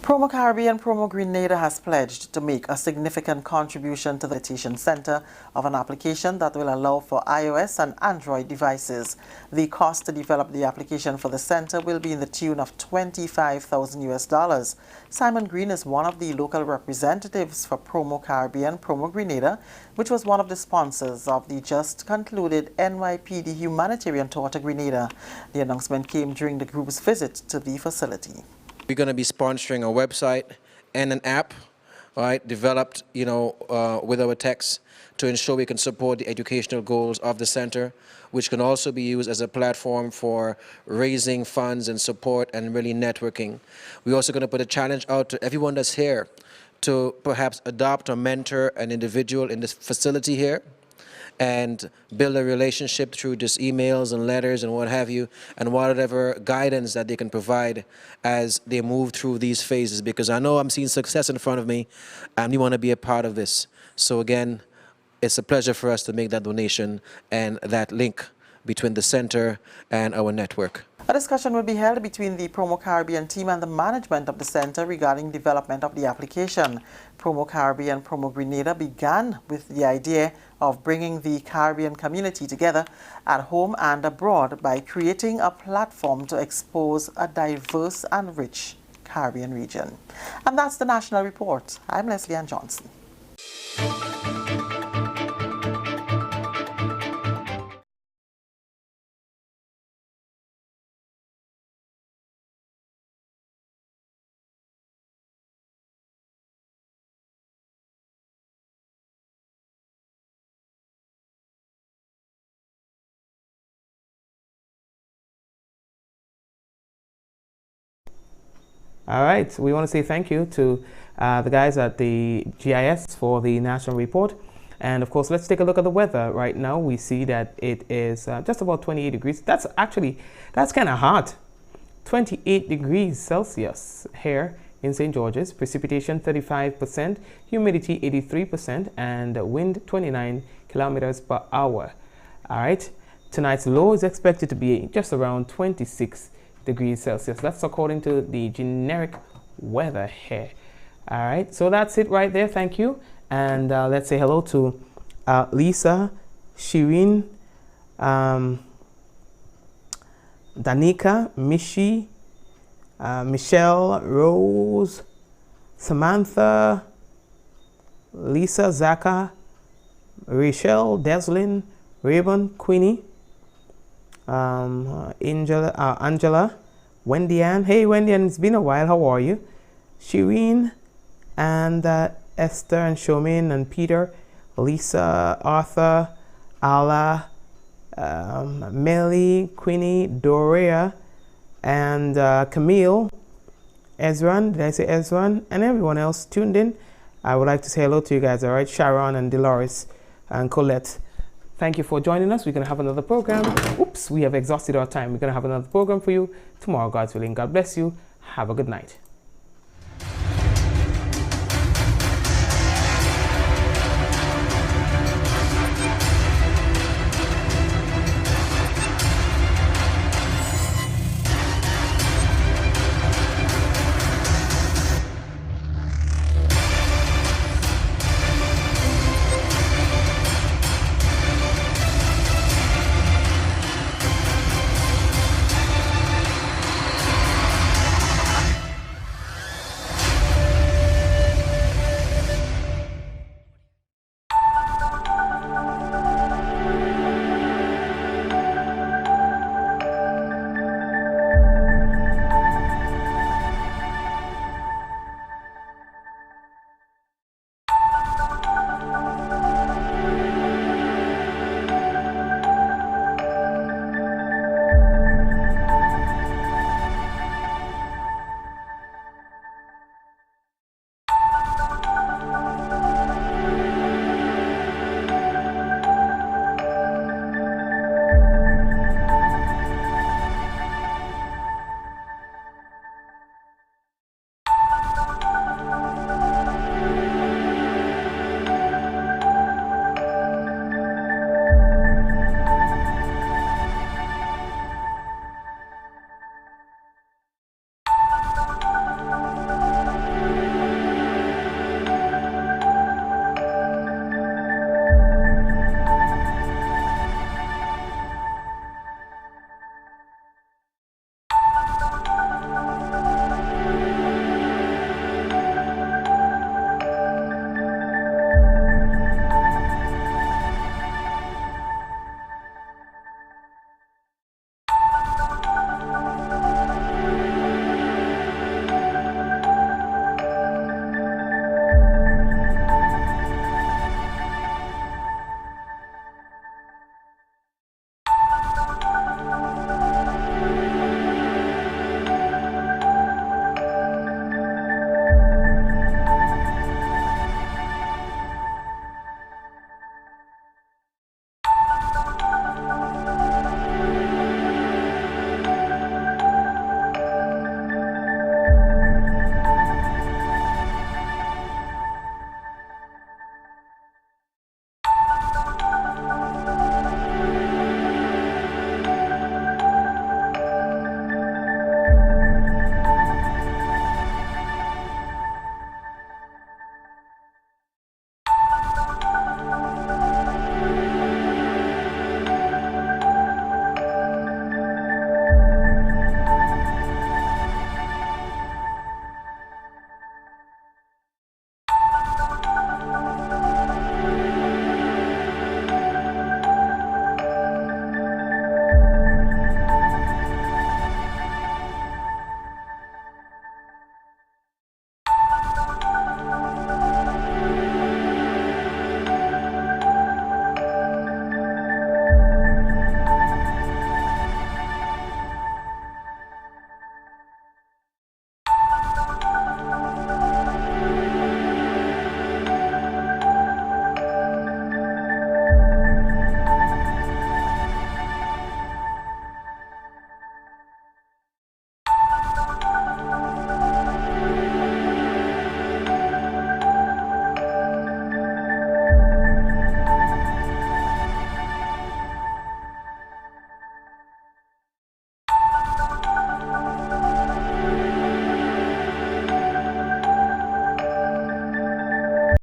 Promo Caribbean Promo Grenada has pledged to make a significant contribution to the implementation center of an application that will allow for iOS and Android devices. The cost to develop the application for the center will be in the tune of $25,000. Simon Green is one of the local representatives for Promo Caribbean Promo Grenada, which was one of the sponsors of the just concluded NYPD humanitarian tour to Grenada. The announcement came during the group's visit to the facility. We're going to be sponsoring a website and an app, right, developed, with our techs to ensure we can support the educational goals of the center, which can also be used as a platform for raising funds and support and really networking. We're also going to put a challenge out to everyone that's here to perhaps adopt or mentor an individual in this facility here and build a relationship through just emails and letters and what have you, and whatever guidance that they can provide as they move through these phases, because I know I'm seeing success in front of me and you want to be a part of this. So again, it's a pleasure for us to make that donation and that link between the center and our network. A discussion will be held between the Promo Caribbean team and the management of the center regarding development of the application. Promo Caribbean and Promo Grenada began with the idea of bringing the Caribbean community together at home and abroad by creating a platform to expose a diverse and rich Caribbean region. And that's the National Report. I'm Leslie Ann Johnson. All right, we want to say thank you to the guys at the GIS for the National Report. And of course, let's take a look at the weather. Right now, we see that it is just about 28 degrees. That's kind of hot. 28 degrees Celsius here in St. George's. Precipitation 35%, humidity 83%, and wind 29 kilometers per hour. All right, tonight's low is expected to be just around 26 degrees Celsius. That's according to the generic weather here. All right, so that's it right there. Thank you. And let's say hello to Lisa, Shireen, Danica, Mishi, Michelle, Rose, Samantha, Lisa, Zaka, Rachel, Deslin, Raven, Queenie, Angela, Wendy Ann. Hey Wendy Ann, it's been a while. How are you? Shireen and Esther and Shomin and Peter, Lisa, Arthur, Ala, Melly, Queenie, Doria, and Camille, Ezran. Did I say Ezran? And everyone else tuned in. I would like to say hello to you guys. All right, Sharon and Dolores and Colette. Thank you for joining us. We're going to have another program. Oops, we have exhausted our time. We're going to have another program for you tomorrow, God's willing. God bless you. Have a good night.